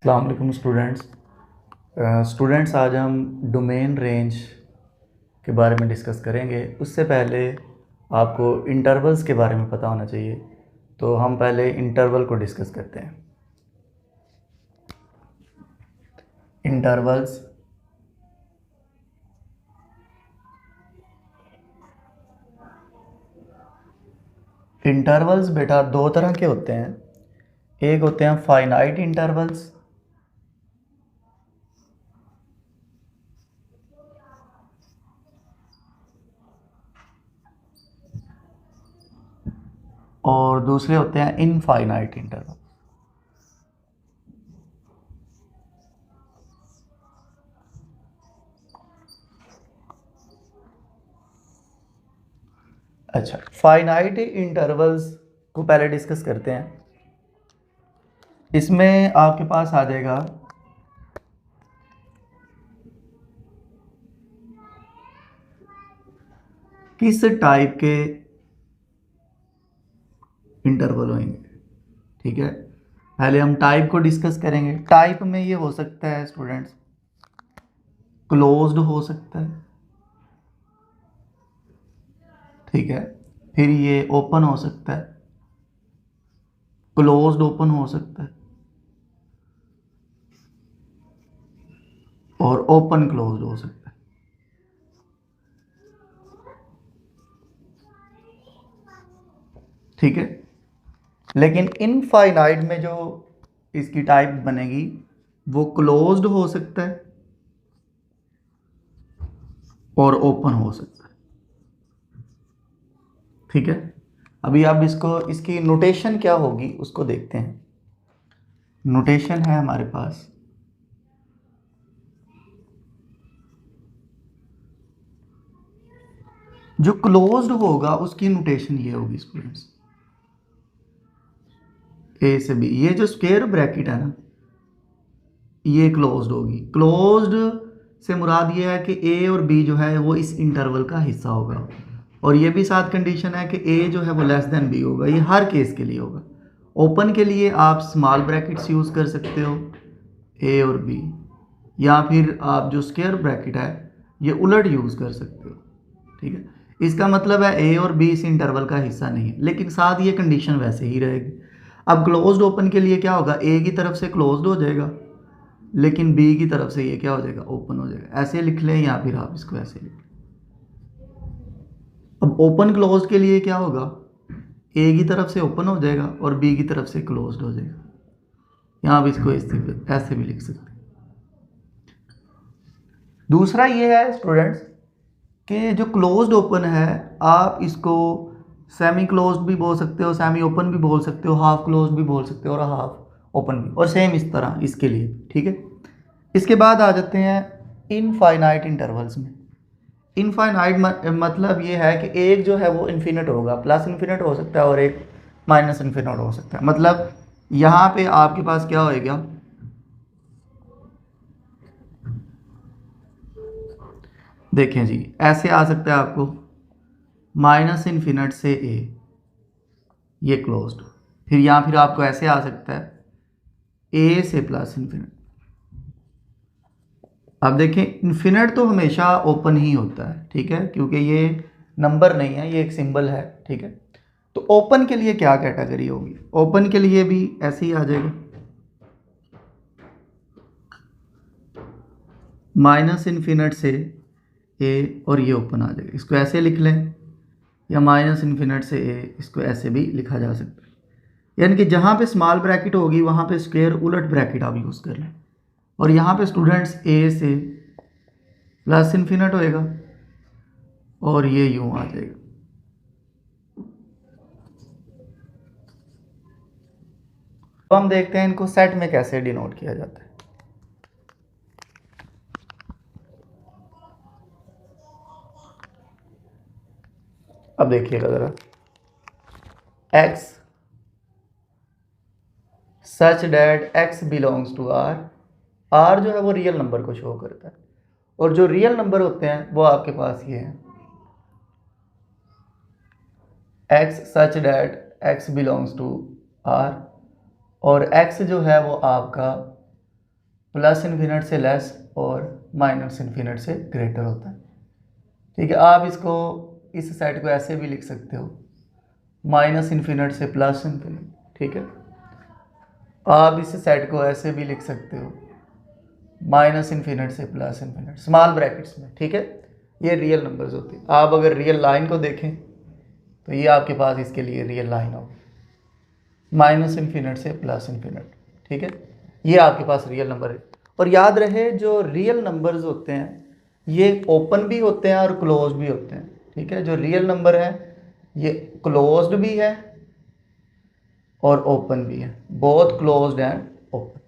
अस्सलाम वालेकुम स्टूडेंट्स आज हम डोमेन रेंज के बारे में डिस्कस करेंगे। उससे पहले आपको इंटरवल्स के बारे में पता होना चाहिए, तो हम पहले इंटरवल को डिस्कस करते हैं। इंटरवल्स इंटरवल्स बेटा दो तरह के होते हैं। एक होते हैं फाइनाइट इंटरवल्स और दूसरे होते हैं इनफाइनाइट इंटरवल। अच्छा, फाइनाइट इंटरवल्स को पहले डिस्कस करते हैं। इसमें आपके पास आ जाएगा किस टाइप के इंटरवल होंगे। ठीक है, पहले हम टाइप को डिस्कस करेंगे। टाइप में ये हो सकता है स्टूडेंट्स, क्लोज्ड हो सकता है, ठीक है। फिर ये ओपन हो सकता है, क्लोज्ड ओपन हो सकता है, और ओपन क्लोज्ड हो सकता है। ठीक है, लेकिन इनफाइनाइट में जो इसकी टाइप बनेगी वो क्लोज्ड हो सकता है और ओपन हो सकता है। ठीक है, अभी आप इसकी नोटेशन क्या होगी उसको देखते हैं। नोटेशन है हमारे पास, जो क्लोज्ड होगा उसकी नोटेशन ये होगी स्टूडेंट्स, ए से बी। ये जो स्क्वायर ब्रैकेट है ना, ये क्लोज्ड होगी। क्लोज्ड से मुराद ये है कि ए और बी जो है वो इस इंटरवल का हिस्सा होगा, और ये भी साथ कंडीशन है कि ए जो है वो लेस देन बी होगा। ये हर केस के लिए होगा। ओपन के लिए आप स्मॉल ब्रैकेट्स यूज़ कर सकते हो, ए और बी, या फिर आप जो स्क्वायर ब्रैकेट है ये उलट यूज़ कर सकते हो। ठीक है, इसका मतलब है ए और बी इस इंटरवल का हिस्सा नहीं है, लेकिन साथ ये कंडीशन वैसे ही रहेगी। अब क्लोज्ड ओपन के लिए क्या होगा, ए की तरफ से क्लोज्ड हो जाएगा, लेकिन बी की तरफ से ये क्या हो जाएगा, ओपन हो जाएगा। ऐसे लिख लें या फिर आप इसको ऐसे लिख लें। अब ओपन क्लोज के लिए क्या होगा, ए की तरफ से ओपन हो जाएगा और बी की तरफ से क्लोज्ड हो जाएगा। यहाँ आप इसको ऐसे भी लिख सकते हैं। दूसरा ये है स्टूडेंट्स कि जो क्लोज्ड ओपन है आप इसको सेमी क्लोज्ड भी बोल सकते हो, सेमी ओपन भी बोल सकते हो, हाफ क्लोज्ड भी बोल सकते हो और हाफ ओपन भी, और सेम इस तरह इसके लिए। ठीक है, इसके बाद आ जाते हैं इनफाइनाइट इंटरवल्स में। इनफाइनाइट मतलब ये है कि एक जो है वो इन्फिनिट होगा, प्लस इन्फिनिट हो सकता है और एक माइनस इन्फिनिट हो सकता है। मतलब यहाँ पे आपके पास क्या होएगा, देखें जी, ऐसे आ सकता है आपको माइनस इन्फिनिट से ए, ये क्लोज्ड। फिर या फिर आपको ऐसे आ सकता है ए से प्लस इन्फिनिट। अब देखें, इन्फिनिट तो हमेशा ओपन ही होता है, ठीक है, क्योंकि ये नंबर नहीं है, ये एक सिंबल है। ठीक है, तो ओपन के लिए क्या कैटेगरी होगी, ओपन के लिए भी ऐसे ही आ जाएगा, माइनस इन्फिनिट से ए और ये ओपन आ जाएगा। इसको ऐसे लिख लें, या माइनस इन्फिनिट से ए, इसको ऐसे भी लिखा जा सकता है। यानी कि जहाँ पे स्मॉल ब्रैकेट होगी वहाँ पे स्क्वायर उलट ब्रैकेट आप यूज़ कर लें, और यहाँ पे स्टूडेंट्स ए से प्लस इन्फिनिट होएगा और ये यूँ आ जाएगा। तो हम देखते हैं इनको सेट में कैसे डिनोट किया जाता है। अब देखिएगा ज़रा, x such that x belongs to r। r जो है वो रियल नंबर को शो करता है, और जो रियल नंबर होते हैं वो आपके पास ये हैं, x such that x belongs to r, और x जो है वो आपका प्लस इन्फिनिट से लेस और माइनस इन्फिनिट से ग्रेटर होता है। ठीक है, आप इसको इस सेट को ऐसे भी लिख सकते हो, माइनस इन्फिनिट से प्लस इन्फिनिट। ठीक है, आप इस सेट को ऐसे भी लिख सकते हो, माइनस इन्फिनिट से प्लस इन्फिनिट, स्मॉल ब्रैकेट्स में। ठीक है, ये रियल नंबर्स होते हैं। आप अगर रियल लाइन को देखें तो ये आपके पास इसके लिए रियल लाइन होगी, माइनस इन्फिनिट से प्लस इन्फिनिट। ठीक है, ये आपके पास रियल नंबर है। और याद रहे जो रियल नंबर्स होते हैं ये ओपन भी होते हैं और क्लोज भी होते हैं। ठीक है, जो रियल नंबर है ये क्लोज्ड भी है और ओपन भी है, both closed end open.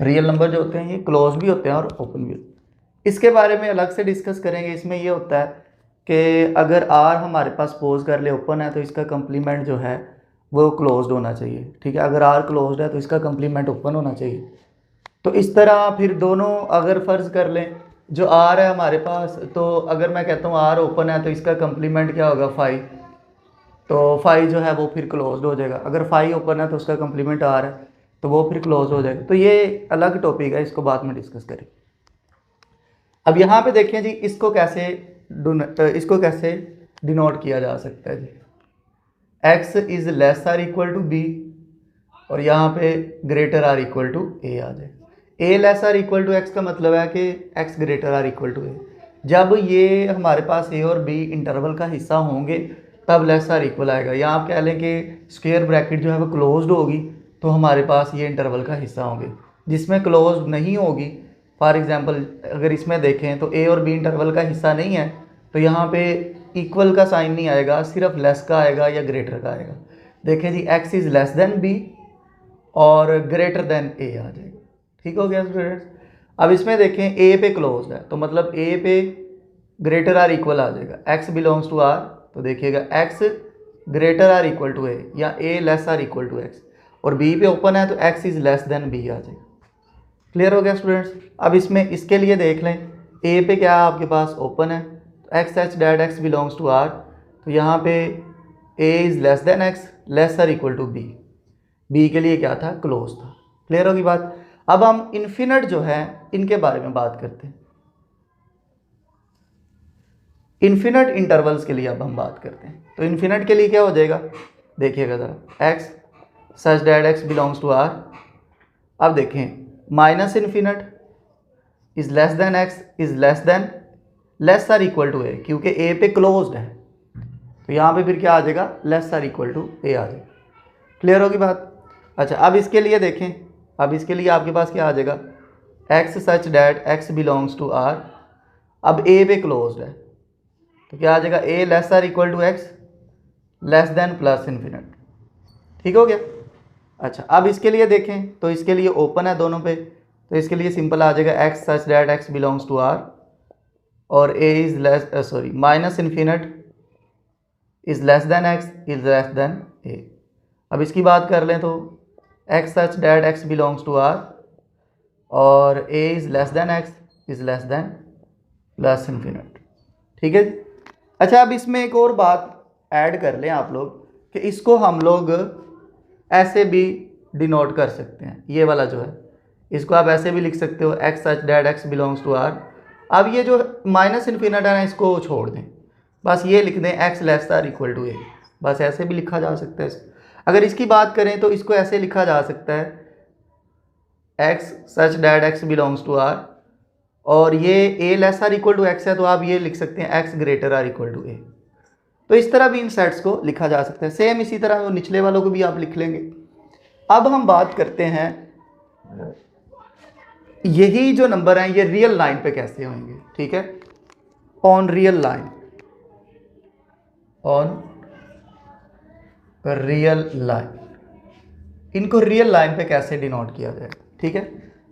Real number जो होते हैं ये क्लोज भी होते हैं और ओपन भी होते हैं। इसके बारे में अलग से डिस्कस करेंगे। इसमें ये होता है कि अगर आर हमारे पास सपोज कर ले ओपन है तो इसका कंप्लीमेंट जो है वो क्लोज्ड होना चाहिए। ठीक है, अगर आर क्लोज्ड है तो इसका कंप्लीमेंट ओपन होना चाहिए। तो इस तरह फिर दोनों अगर फ़र्ज़ कर लें जो आर है हमारे पास, तो अगर मैं कहता हूँ आर ओपन है तो इसका कंप्लीमेंट क्या होगा 5, तो 5 जो है वो फिर क्लोज्ड हो जाएगा। अगर 5 ओपन है तो उसका कंप्लीमेंट आर है तो वो फिर क्लोज हो जाएगा। तो ये अलग टॉपिक है, इसको बाद में डिस्कस करें। अब यहाँ पे देखें जी, इसको कैसे डिनोट किया जा सकता है जी। x is less or equal to b और यहाँ पे greater or equal to a आ जाए। A less or equal to x का मतलब है कि x greater or equal to a. जब ये हमारे पास ए और बी इंटरवल का हिस्सा होंगे तब लेस आर इक्वल आएगा, या आप कह लें कि स्क्वायर ब्रैकेट जो है वो क्लोज्ड होगी तो हमारे पास ये इंटरवल का हिस्सा होंगे। जिसमें क्लोज नहीं होगी, फॉर एग्जांपल अगर इसमें देखें तो ए और बी इंटरवल का हिस्सा नहीं है तो यहाँ पे इक्वल का साइन नहीं आएगा, सिर्फ लेस का आएगा या ग्रेटर का आएगा। देखें जी, x is less than b और ग्रेटर देन ए आ जाएगा। ठीक हो गया स्टूडेंट्स। अब इसमें देखें ए पे क्लोज्ड है तो मतलब ए पे ग्रेटर आर इक्वल आ जाएगा, x बिलोंग्स टू आर तो देखिएगा x greater or equal to a या a less or equal to x, और b पे ओपन है तो x is less than b आ जाएगा। क्लियर हो गया स्टूडेंट्स। अब इसमें इसके लिए देख लें, a पे क्या आपके पास ओपन है तो x such that x belongs to r, तो यहाँ पे a is less than x less or equal to b, b के लिए क्या था क्लोज था। क्लियर होगी बात। अब हम इन्फिनिट जो है इनके बारे में बात करते हैं। इन्फिनिट इंटरवल्स के लिए अब हम बात करते हैं। तो इन्फिनिट के लिए क्या हो जाएगा, देखिएगा ज़रा, x such that x belongs to r। अब देखें, minus infinite is less than x is less than less or equal to a, क्योंकि a पे क्लोज्ड है तो यहाँ पे फिर क्या आ जाएगा less or equal to a आ जाएगा। क्लियर होगी बात। अच्छा, अब इसके लिए देखें, अब इसके लिए आपके पास क्या आ जाएगा, x such that x belongs to r। अब a पे क्लोज्ड है तो क्या आ जाएगा a less or equal to x less than plus infinite. ठीक हो गया। अच्छा, अब इसके लिए देखें तो इसके लिए ओपन है दोनों पे तो इसके लिए सिंपल आ जाएगा x such that x belongs to r और a is less minus infinite is less than x is less than a। अब इसकी बात कर लें तो x such that x belongs to r और a is less than x is less than plus infinite. ठीक है। अच्छा, अब इसमें एक और बात ऐड कर लें आप लोग कि इसको हम लोग ऐसे भी डिनोट कर सकते हैं। ये वाला जो है इसको आप ऐसे भी लिख सकते हो, x such that x belongs to r। अब ये जो माइनस इन्फिनिट है ना इसको छोड़ दें, बस ये लिख दें x less or equal to a, बस ऐसे भी लिखा जा सकता है इसको। अगर इसकी बात करें तो इसको ऐसे लिखा जा सकता है x such that x belongs to r और ये a less or equal to x है तो आप ये लिख सकते हैं x greater or equal to a। तो इस तरह भी इन सेट्स को लिखा जा सकता है। सेम इसी तरह वो निचले वालों को भी आप लिख लेंगे। अब हम बात करते हैं यही जो नंबर हैं ये रियल लाइन पे कैसे होंगे। ठीक है, on real line, on real line, इनको रियल लाइन पे कैसे डिनोट किया जाए। ठीक है,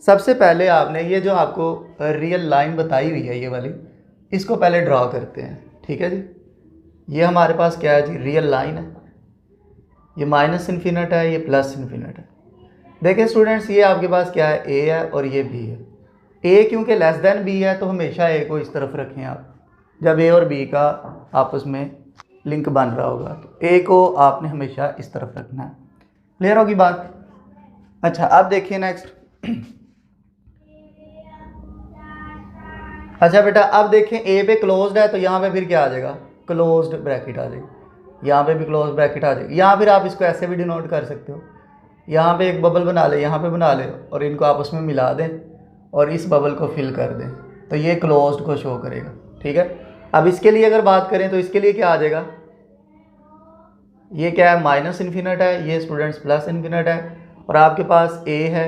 सबसे पहले आपने ये जो आपको रियल लाइन बताई हुई है ये वाली, इसको पहले ड्रॉ करते हैं। ठीक है जी, ये हमारे पास क्या है जी, रियल लाइन है। ये माइनस इन्फिनिट है, ये प्लस इन्फिनिट है। देखिए स्टूडेंट्स, ये आपके पास क्या है, ए है और ये बी है। ए क्योंकि लेस देन बी है तो हमेशा ए को इस तरफ रखें आप, जब ए और बी का आपस में लिंक बन रहा होगा तो ए को आपने हमेशा इस तरफ रखना है। क्लियर होगी बात। अच्छा अब देखिए नेक्स्ट। अच्छा बेटा अब देखें ए पे क्लोज्ड है तो यहाँ पे फिर क्या आ जाएगा, क्लोज्ड ब्रैकेट आ जाएगी। यहाँ पे भी क्लोज ब्रैकेट आ जाएगी। यहाँ फिर आप इसको ऐसे भी डिनोट कर सकते हो, यहाँ पे एक बबल बना ले, यहाँ पे बना ले और इनको आपस में मिला दें और इस बबल को फिल कर दें तो ये क्लोज्ड को शो करेगा। ठीक है, अब इसके लिए अगर बात करें तो इसके लिए क्या आ जाएगा, ये क्या है माइनस इन्फिनिट है, ये स्टूडेंट्स प्लस इन्फिनिट है और आपके पास ए है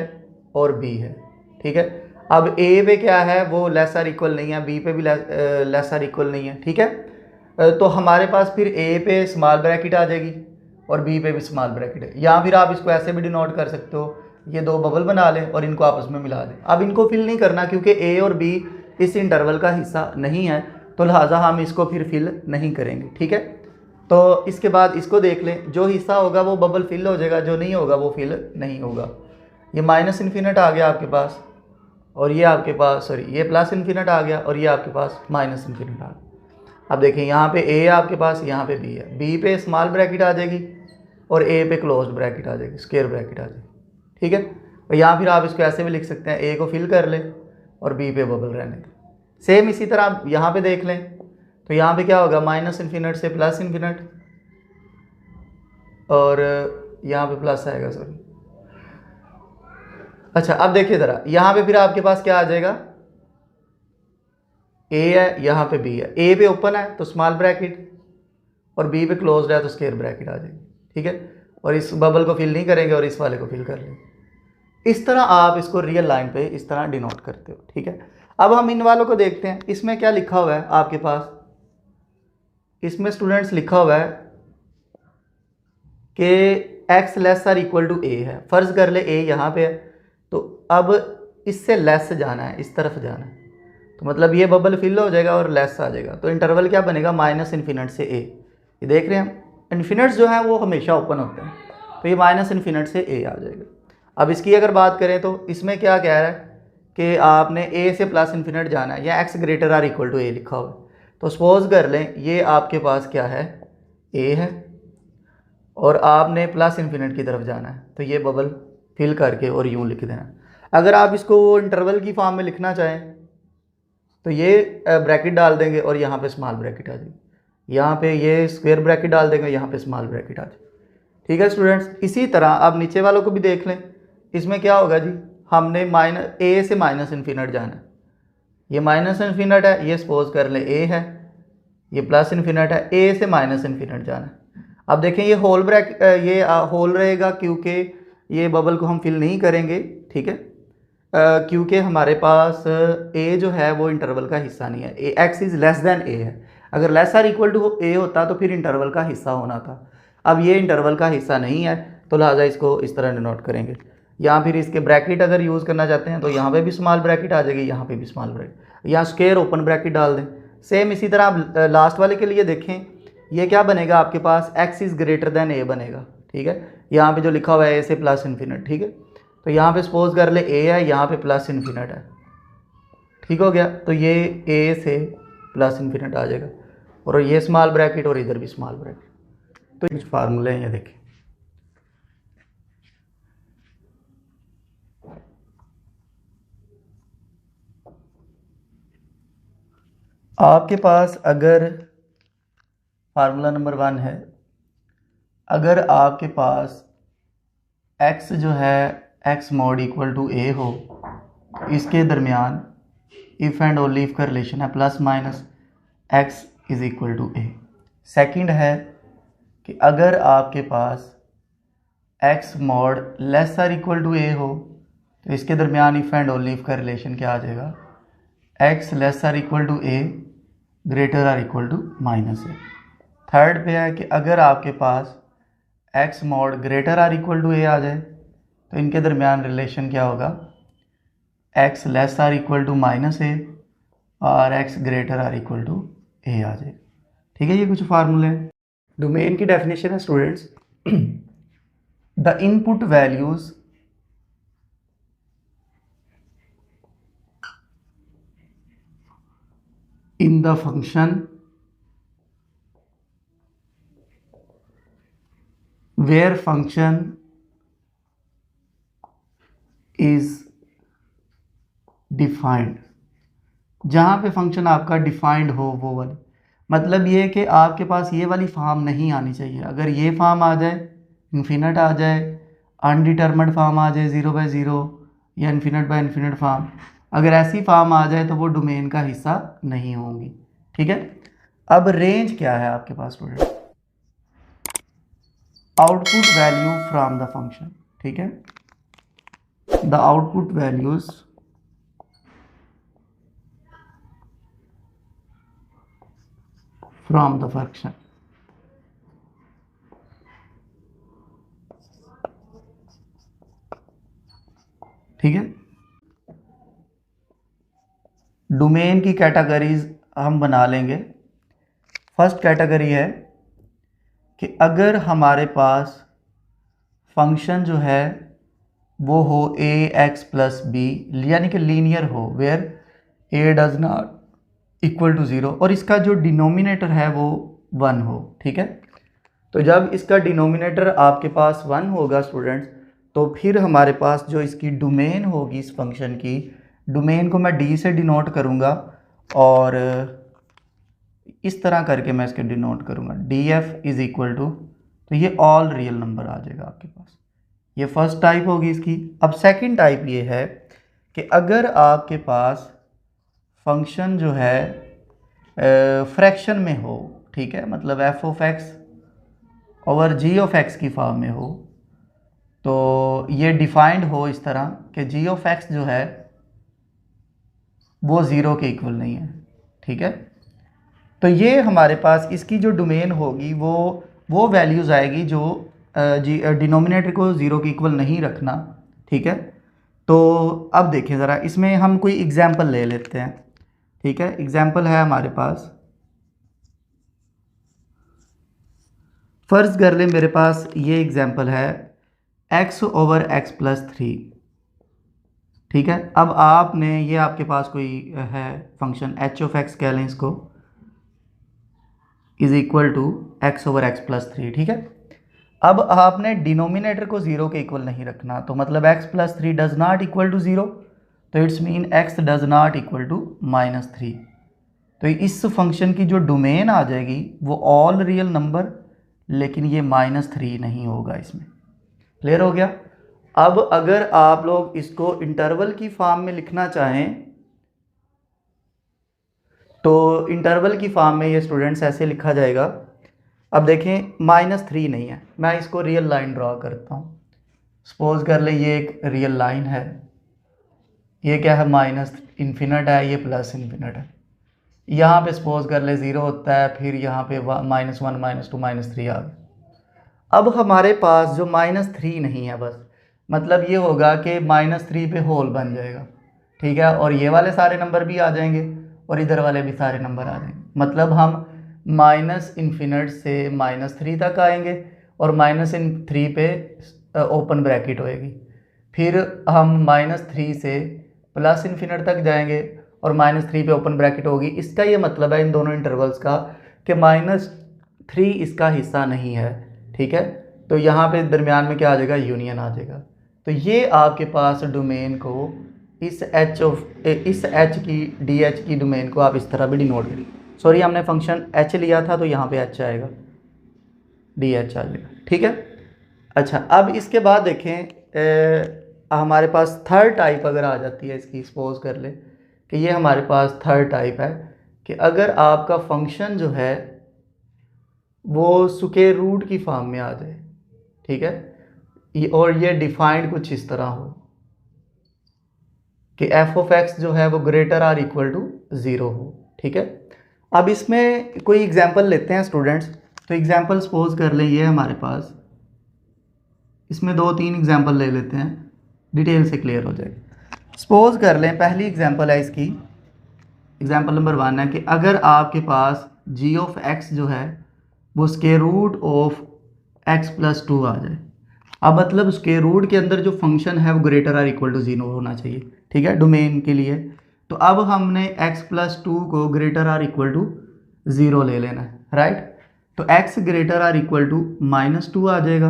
और बी है। ठीक है, अब ए पे क्या है वो लेस आर इक्वल नहीं है, बी पे भी लेस आर इक्वल नहीं है। ठीक है, तो हमारे पास फिर ए पे स्मॉल ब्रैकेट आ जाएगी और बी पे भी स्मॉल ब्रैकेट है। या फिर आप इसको ऐसे भी डिनोट कर सकते हो, ये दो बबल बना लें और इनको आपस में मिला दें। अब इनको फिल नहीं करना क्योंकि ए और बी इस इंटरवल का हिस्सा नहीं है, तो लिहाजा हम इसको फिर फिल नहीं करेंगे। ठीक है, तो इसके बाद इसको देख लें, जो हिस्सा होगा वो बबल फिल हो जाएगा, जो नहीं होगा वो फिल नहीं होगा। ये माइनस इन्फिनिट आ गया आपके पास और ये आपके पास सॉरी ये प्लस इन्फिनिट आ गया और ये आपके पास माइनस इन्फिनिट आ गया। अब देखें यहाँ पे ए है आपके पास, यहाँ पे बी है, बी पे स्मॉल ब्रैकेट आ जाएगी और ए पे क्लोज्ड ब्रैकेट आ जाएगी, स्क्वायर ब्रैकेट आ जाएगी। ठीक है, और यहाँ फिर आप इसको ऐसे भी लिख सकते हैं, ए को फिल कर लें और बी पे बबल रहने दें। सेम इसी तरह आप यहाँ पे देख लें तो यहाँ पे क्या होगा, माइनस इन्फिनिट से प्लस इन्फिनिट और यहाँ पे प्लस आएगा सॉरी। अच्छा अब देखिए ज़रा, यहाँ पे फिर आपके पास क्या आ जाएगा, ए है यहाँ पे बी है, ए पे ओपन है तो स्मॉल ब्रैकेट और बी पे क्लोज्ड है तो स्क्वायर ब्रैकेट आ जाएगी। ठीक है, और इस बबल को फिल नहीं करेंगे और इस वाले को फिल कर लेंगे। इस तरह आप इसको रियल लाइन पे इस तरह डिनोट करते हो। ठीक है, अब हम इन वालों को देखते हैं, इसमें क्या लिखा हुआ है आपके पास, इसमें स्टूडेंट्स लिखा हुआ है कि x less or equal to a है। फ़र्ज़ कर ले ए यहाँ पे है तो अब इससे लेस जाना है, इस तरफ जाना है, तो मतलब ये बबल फिल हो जाएगा और लेस आ जाएगा, तो इंटरवल क्या बनेगा, माइनस इन्फिनिट से ए। ये देख रहे हैं हम इन्फिनिट्स जो हैं वो हमेशा ओपन होते हैं, तो ये माइनस इन्फिनिट से ए आ जाएगा। अब इसकी अगर बात करें तो इसमें क्या कह रहा है कि आपने ए से प्लस इन्फिनिट जाना है या x greater or equal to a लिखा हुआ है, तो सपोज कर लें ये आपके पास क्या है, ए है और आपने प्लस इन्फिनिट की तरफ जाना है, तो ये बबल फिल करके और यूँ लिख देना। अगर आप इसको इंटरवल की फॉर्म में लिखना चाहें तो ये ब्रैकेट डाल देंगे और यहाँ पे स्मॉल ब्रैकेट आ जाएगी, यहाँ पे ये स्क्वायर ब्रैकेट डाल देंगे, यहाँ पे स्मॉल ब्रैकेट आ जाएगी। ठीक है स्टूडेंट्स, इसी तरह आप नीचे वालों को भी देख लें, इसमें क्या होगा जी, हमने माइनस ए से माइनस इन्फिनिट जाना है, ये माइनस इन्फिनिट है, ये सपोज कर लें ए है, ये प्लस इन्फिनिट है, ए से माइनस इन्फिनिट जाना है। अब देखें ये होल ब्रैकेट ये होल रहेगा क्योंकि ये बबल को हम फिल नहीं करेंगे। ठीक है, क्योंकि हमारे पास ए जो है वो इंटरवल का हिस्सा नहीं है, ए एक्स इज़ लेस देन ए है, अगर लेस आर इक्वल टू ए होता तो फिर इंटरवल का हिस्सा होना था। अब ये इंटरवल का हिस्सा नहीं है तो लिहाजा इसको इस तरह डिनोट करेंगे। या फिर इसके ब्रैकेट अगर यूज़ करना चाहते हैं तो यहाँ पे भी स्मॉल ब्रैकेट आ जाएगी, यहाँ पे भी स्मॉल ब्रैकेट, यहाँ स्क्वायर ओपन ब्रैकेट डाल दें। सेम इसी तरह आप लास्ट वाले के लिए देखें, ये क्या बनेगा आपके पास, एक्स इज़ ग्रेटर देन ए बनेगा। ठीक है, यहाँ पे जो लिखा हुआ है ए से प्लस इन्फिनिट। ठीक है, तो यहाँ पे सपोज कर ले ए है, यहाँ पे प्लस इन्फिनिट है। ठीक हो गया, तो ये ए से प्लस इन्फिनिट आ जाएगा और ये स्मॉल ब्रैकेट और इधर भी स्मॉल ब्रैकेट। तो कुछ फार्मूले हैं ये देखें, आपके पास अगर फार्मूला नंबर 1 है, अगर आपके पास x जो है x mod equal to a हो, इसके दरमियान इफ़ एंड ओनली इफ का रिलेशन है plus minus x is equal to a. Second है कि अगर आपके पास x mod less or equal to a हो तो इसके दरमियान इफ़ एंड ओनली इफ का रिलेशन क्या आ जाएगा, x less or equal to a greater or equal to minus a. Third पे है कि अगर आपके पास x mod greater or equal to a आ जाए तो इनके दरमियान रिलेशन क्या होगा, x less or equal to minus a और x greater or equal to a आ जाए। ठीक है, ये कुछ फार्मूले हैं। डोमेन की डेफिनेशन है students, the input values in the function where function is defined, जहाँ पे फंक्शन आपका डिफाइंड हो वो वाली, मतलब ये कि आपके पास ये वाली फॉर्म नहीं आनी चाहिए। अगर ये फॉर्म आ जाए, इन्फिनिट आ जाए, अनडिटर्मिनेड फॉर्म आ जाए 0/0 या इन्फिनिट बाय इन्फिनिट फॉर्म, अगर ऐसी फॉर्म आ जाए तो वो डोमेन का हिस्सा नहीं होंगी। ठीक है। अब रेंज क्या है आपके पास student? Output value from the function. ठीक है, the output values from the function. ठीक है, डोमेन की कैटेगरीज हम बना लेंगे। फर्स्ट कैटेगरी है कि अगर हमारे पास फंक्शन जो है वो हो ax+b, यानी कि लीनियर हो, where a does not equal to 0 और इसका जो डिनोमिनेटर है वो 1 हो। ठीक है, तो जब इसका डिनोमिनेटर आपके पास 1 होगा स्टूडेंट्स, तो फिर हमारे पास जो इसकी डोमेन होगी इस फंक्शन की, डोमेन को मैं d से डिनोट करूँगा और इस तरह करके मैं इसके डिनोट करूँगा df इज़ इक्वल टू, तो ये ऑल रियल नंबर आ जाएगा आपके पास। ये फर्स्ट टाइप होगी इसकी। अब सेकंड टाइप ये है कि अगर आपके पास फंक्शन जो है फ्रैक्शन में हो, ठीक है, मतलब f(x) ओवर g(x) की फॉर्म में हो, तो ये डिफाइंड हो इस तरह कि g(x) जो है वो 0 के इक्वल नहीं है। ठीक है, तो ये हमारे पास इसकी जो डोमेन होगी वो वैल्यूज़ आएगी जो डिनोमिनेटर को 0 के इक्वल नहीं रखना। ठीक है, तो अब देखें ज़रा, इसमें हम कोई एग्जांपल ले लेते हैं। ठीक है, एग्जांपल है हमारे पास, फ़र्ज़ कर लें मेरे पास ये एग्जांपल है x/x+3। ठीक है, अब आपने ये आपके पास कोई है फंक्शन h(x) कह लें इसको, इज़ इक्वल टू x/x+3। ठीक है, अब आपने डिनोमिनेटर को 0 के इक्वल नहीं रखना, तो मतलब x+3 does not equal to 0, तो it's mean x does not equal to -3। तो इस फंक्शन की जो डोमेन आ जाएगी वो ऑल रियल नंबर, लेकिन ये -3 नहीं होगा इसमें। क्लियर हो गया? अब अगर आप लोग इसको इंटरवल की फॉर्म में लिखना चाहें तो इंटरवल की फॉर्म में ये स्टूडेंट्स ऐसे लिखा जाएगा। अब देखें -3 नहीं है, मैं इसको रियल लाइन ड्रॉ करता हूँ। सपोज कर ले ये एक रियल लाइन है, ये क्या है -इन्फिनिट है, ये +इन्फिनिट है। यहाँ पे सपोज कर ले 0 होता है, फिर यहाँ पे -1 -2 -3 आ गया। अब हमारे पास जो -3 नहीं है, बस मतलब ये होगा कि -3 पे होल बन जाएगा। ठीक है, और ये वाले सारे नंबर भी आ जाएंगे और इधर वाले भी सारे नंबर आ जाएंगे, मतलब हम -इन्फिनिट से -3 तक आएंगे और -3 पे ओपन ब्रैकेट होएगी, फिर हम -3 से +इन्फिनिट तक जाएंगे और -3 पे ओपन ब्रैकेट होगी। इसका ये मतलब है इन दोनों इंटरवल्स का कि -3 इसका हिस्सा नहीं है। ठीक है, तो यहाँ पे दरमियान में क्या आ जाएगा, यूनियन आ जाएगा। तो ये आपके पास डोमेन को इस h की dh की डोमेन को आप इस तरह भी डिनोट करिए। सॉरी, हमने फंक्शन h लिया था तो यहाँ पे h आएगा, dh आ जाएगा। ठीक है, अच्छा, अब इसके बाद देखें हमारे पास थर्ड टाइप अगर आ जाती है इसकी, सपोज कर ले कि ये हमारे पास थर्ड टाइप है कि अगर आपका फंक्शन जो है वो स्क्वायर रूट की फॉर्म में आ जाए। ठीक है, और ये डिफाइंड कुछ इस तरह हो कि f(x) जो है वो ग्रेटर आर इक्वल टू 0 हो। ठीक है, अब इसमें कोई एग्जांपल लेते हैं स्टूडेंट्स। तो एग्जांपल सपोज कर लें ये हमारे पास, इसमें 2-3 एग्जांपल ले लेते हैं, डिटेल से क्लियर हो जाएगा। सपोज कर लें पहली एग्जांपल है इसकी, एग्जांपल नंबर 1 है कि अगर आपके पास g(x) जो है वो स्क्वायर रूट ऑफ x+2 आ जाए। अब मतलब स्क्वायर रूट के अंदर जो फंक्शन है वो ग्रेटर आर इक्वल टू 0 होना चाहिए। ठीक है, डोमेन के लिए। तो अब हमने x+2 को ग्रेटर आर इक्वल टू 0 ले लेना है, राइट। तो x greater or equal to -2 आ जाएगा।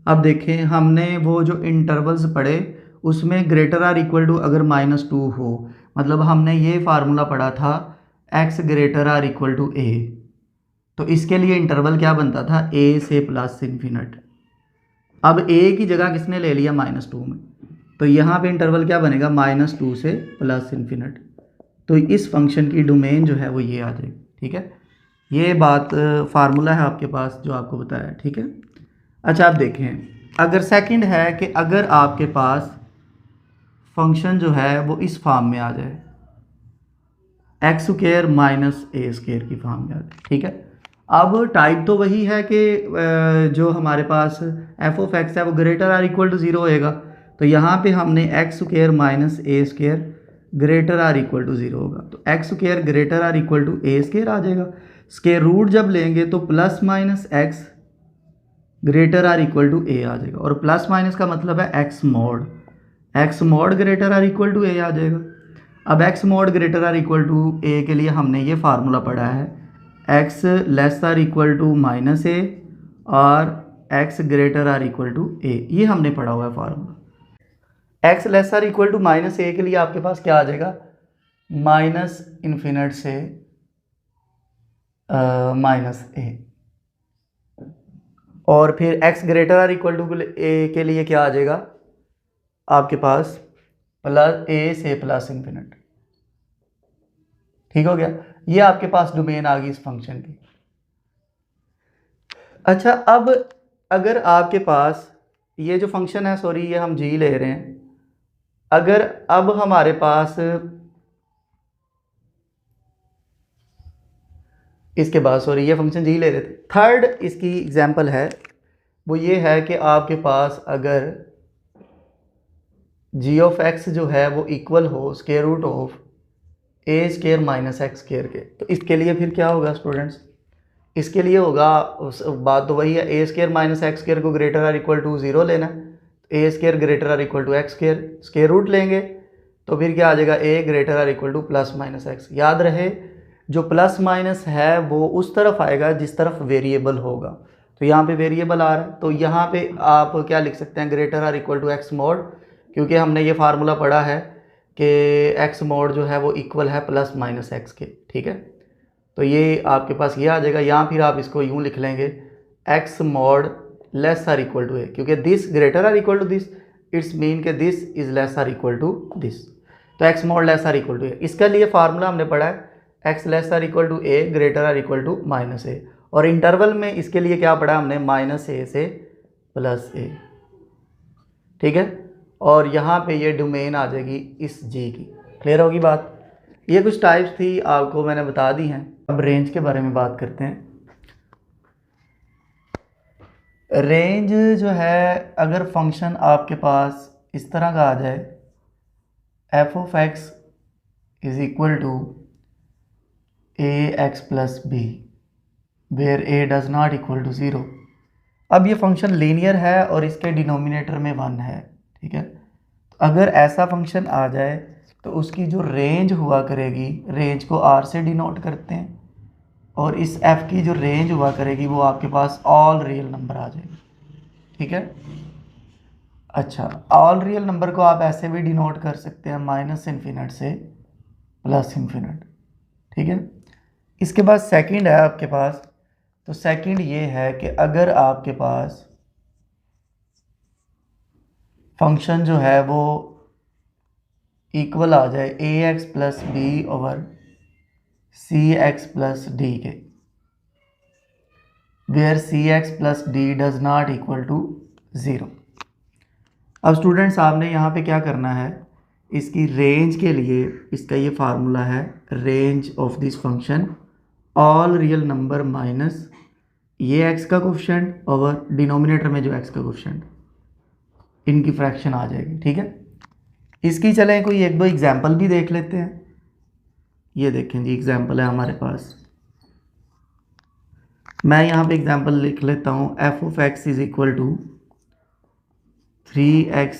अब देखें हमने वो जो इंटरवल्स पढ़े उसमें ग्रेटर आर इक्वल टू अगर -2 हो, मतलब हमने ये फार्मूला पढ़ा था x greater or equal to a, तो इसके लिए इंटरवल क्या बनता था, a से प्लस इन्फिनिट। अब a की जगह किसने ले लिया -2 में, तो यहाँ पे इंटरवल क्या बनेगा -2 से प्लस इन्फिनिट। तो इस फंक्शन की डोमेन जो है वो ये आ जाएगी। ठीक है, ये बात फार्मूला है आपके पास जो आपको बताया। ठीक है, अच्छा आप देखें, अगर सेकंड है कि अगर आपके पास फंक्शन जो है वो इस फॉर्म में आ जाए, x square minus a square की फॉर्म में आ जाए। ठीक है, अब टाइप तो वही है कि जो हमारे पास एफ ऑफ एक्स है वो ग्रेटर आर इक्वल टू 0 होएगा, तो यहाँ पे हमने x square minus a square greater or equal to 0 होगा, तो x square greater or equal to a square आ जाएगा। स्क्वायर रूट जब लेंगे तो plus minus x greater or equal to a आ जाएगा, और प्लस माइनस का मतलब है x mod greater or equal to a आ जाएगा। अब x mod greater or equal to a के लिए हमने ये फार्मूला पढ़ा है, x less or equal to minus a और x greater or equal to a, ये हमने पढ़ा हुआ है formula. X less or equal to minus a के लिए आपके पास क्या आ जाएगा, माइनस इन्फिनिट से माइनस ए, और फिर x greater or equal to a के लिए क्या आ जाएगा आपके पास, प्लस ए से प्लस इन्फिनिट। ठीक हो गया, ये आपके पास डोमेन आ गई इस फंक्शन की। अच्छा, अब अगर आपके पास ये जो फंक्शन है, सॉरी ये हम जी ले रहे हैं, अगर अब हमारे पास इसके बाद, सॉरी ये फंक्शन जी ले रहे थे, थर्ड इसकी एग्जांपल है वो ये है कि आपके पास अगर जी ऑफ एक्स जो है वो इक्वल हो square root of a square minus x square के, तो इसके लिए फिर क्या होगा स्टूडेंट्स, इसके लिए होगा बात तो वही है, a square minus x square को ग्रेटर आर इक्वल टू 0 लेना है, a square greater or equal to x square, square root लेंगे तो फिर क्या आ जाएगा, a greater or equal to plus minus x. याद रहे जो प्लस माइनस है वो उस तरफ आएगा जिस तरफ वेरिएबल होगा, तो यहाँ पे वेरिएबल आ रहा है, तो यहाँ पे आप क्या लिख सकते हैं, greater or equal to x mod, क्योंकि हमने ये फार्मूला पढ़ा है कि एक्स मॉड जो है वो इक्वल है प्लस माइनस एक्स के। ठीक है, तो ये आपके पास ये आ जाएगा, या फिर आप इसको यूँ लिख लेंगे, x mod less or equal to a, क्योंकि this greater or equal to this, it's mean के this is less or equal to this, तो x mod less or equal to a. इसके लिए फार्मूला हमने पढ़ा है x less or equal to a greater or equal to minus a, और interval में इसके लिए क्या पढ़ा हमने, माइनस ए से प्लस ए। ठीक है, और यहाँ पे ये डोमेन आ जाएगी इस जी की। क्लियर होगी बात, ये कुछ टाइप्स थी आपको मैंने बता दी हैं। अब रेंज के बारे में बात करते हैं। रेंज जो है, अगर फंक्शन आपके पास इस तरह का आ जाए, f of x is equal to a x plus b where a does not equal to 0। अब ये फंक्शन लीनियर है और इसके डिनोमिनेटर में 1 है। ठीक है, तो अगर ऐसा फंक्शन आ जाए तो उसकी जो रेंज हुआ करेगी, रेंज को आर से डिनोट करते हैं, और इस एफ की जो रेंज हुआ करेगी वो आपके पास ऑल रियल नंबर आ जाएगी। ठीक है, अच्छा ऑल रियल नंबर को आप ऐसे भी डिनोट कर सकते हैं, माइनस इन्फिनिट से प्लस इन्फिनिट। ठीक है, इसके बाद सेकंड है आपके पास, तो सेकंड ये है कि अगर आपके पास फंक्शन जो है वो इक्वल आ जाए a x plus b over c x plus d के, where c x plus d does not equal to 0। अब स्टूडेंट्स आपने यहाँ पे क्या करना है, इसकी रेंज के लिए इसका ये फार्मूला है, range of this function all real number minus ये एक्स का कोफिशिएंट ओवर डिनोमिनेटर में जो एक्स का कोफिशिएंट, इनकी फ्रैक्शन आ जाएगी। ठीक है, इसकी चलें कोई एक दो एग्जाम्पल भी देख लेते हैं। ये देखें जी, एग्जाम्पल है हमारे पास, मैं यहाँ पे एग्जाम्पल लिख लेता हूँ, f of x is equal to 3x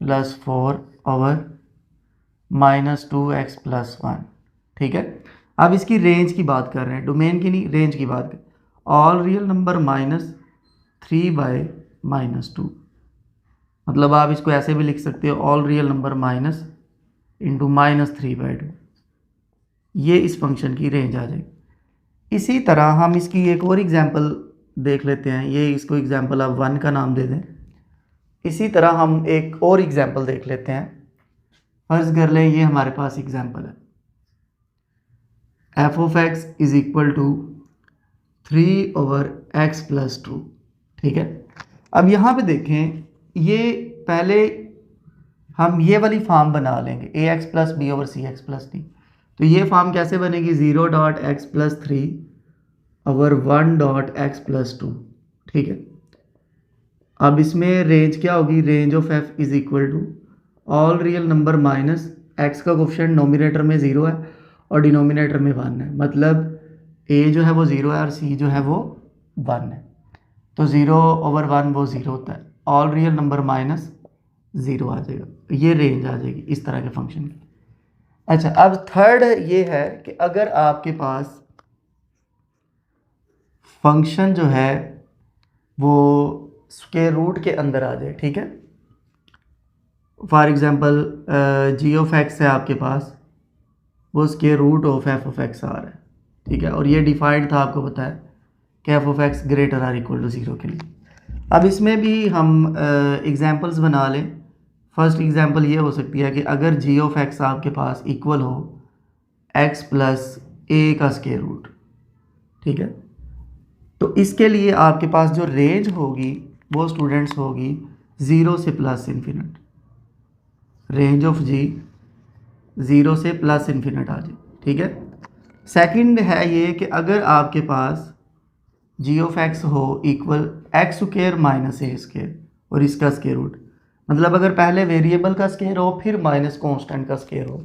plus 4 over minus 2x plus 1। ठीक है, अब इसकी रेंज की बात कर रहे हैं, डोमेन की नहीं, रेंज की बात कर, all real number minus 3 bye minus 2। मतलब आप इसको ऐसे भी लिख सकते हो, all real number minus into -3/2, ये इस फंक्शन की रेंज आ जाएगी। इसी तरह हम इसकी एक और एग्जांपल देख लेते हैं, ये इसको एग्जांपल आप 1 का नाम दे दें। इसी तरह हम एक और एग्जांपल देख लेते हैं। फर्ज कर लें ये हमारे पास एग्जांपल है, f(x) is equal to 3/x + 2। ठीक है, अब यहाँ पे देखें, ये पहले हम ये वाली फॉर्म बना लेंगे ax + b/cx + d। तो ये फॉर्म कैसे बनेगी, 0.x + 3/1.x + 2। ठीक है, अब इसमें रेंज क्या होगी, range of f is equal to all real number minus x का कोफिशिएंट नोमिनेटर में 0 है और डिनोमिनेटर में 1 है, मतलब a जो है वो 0 है और c जो है वो 1 है। तो 0/1 वो 0 होता है, ऑल रियल नंबर माइनस 0 आ जाएगा, ये रेंज आ जाएगी इस तरह के फंक्शन की। अच्छा, अब थर्ड ये है कि अगर आपके पास फंक्शन जो है वो स्क्वायर रूट के अंदर आ जाए। ठीक है, फॉर एग्जांपल g(x) है आपके पास, वो स्क्वायर रूट ऑफ f(x) आ रहा है। ठीक है, और ये डिफाइंड था, आपको पता है कि f(x) greater or equal to 0 के लिए। अब इसमें भी हम एग्जांपल्स बना लें। फर्स्ट एग्जांपल ये हो सकती है कि अगर g(x) आपके पास इक्वल हो x + a का स्क्वायर रूट। ठीक है, तो इसके लिए आपके पास जो रेंज होगी वो स्टूडेंट्स होगी 0 से +∞। रेंज ऑफ g 0 से +∞ आ जाए। ठीक है, सेकंड है ये कि अगर आपके पास g(x) हो इक्वल x² - a² और इसका स्क्वायर रूट, मतलब अगर पहले वेरिएबल का स्क्वायर हो फिर माइनस कांस्टेंट का स्क्वायर हो,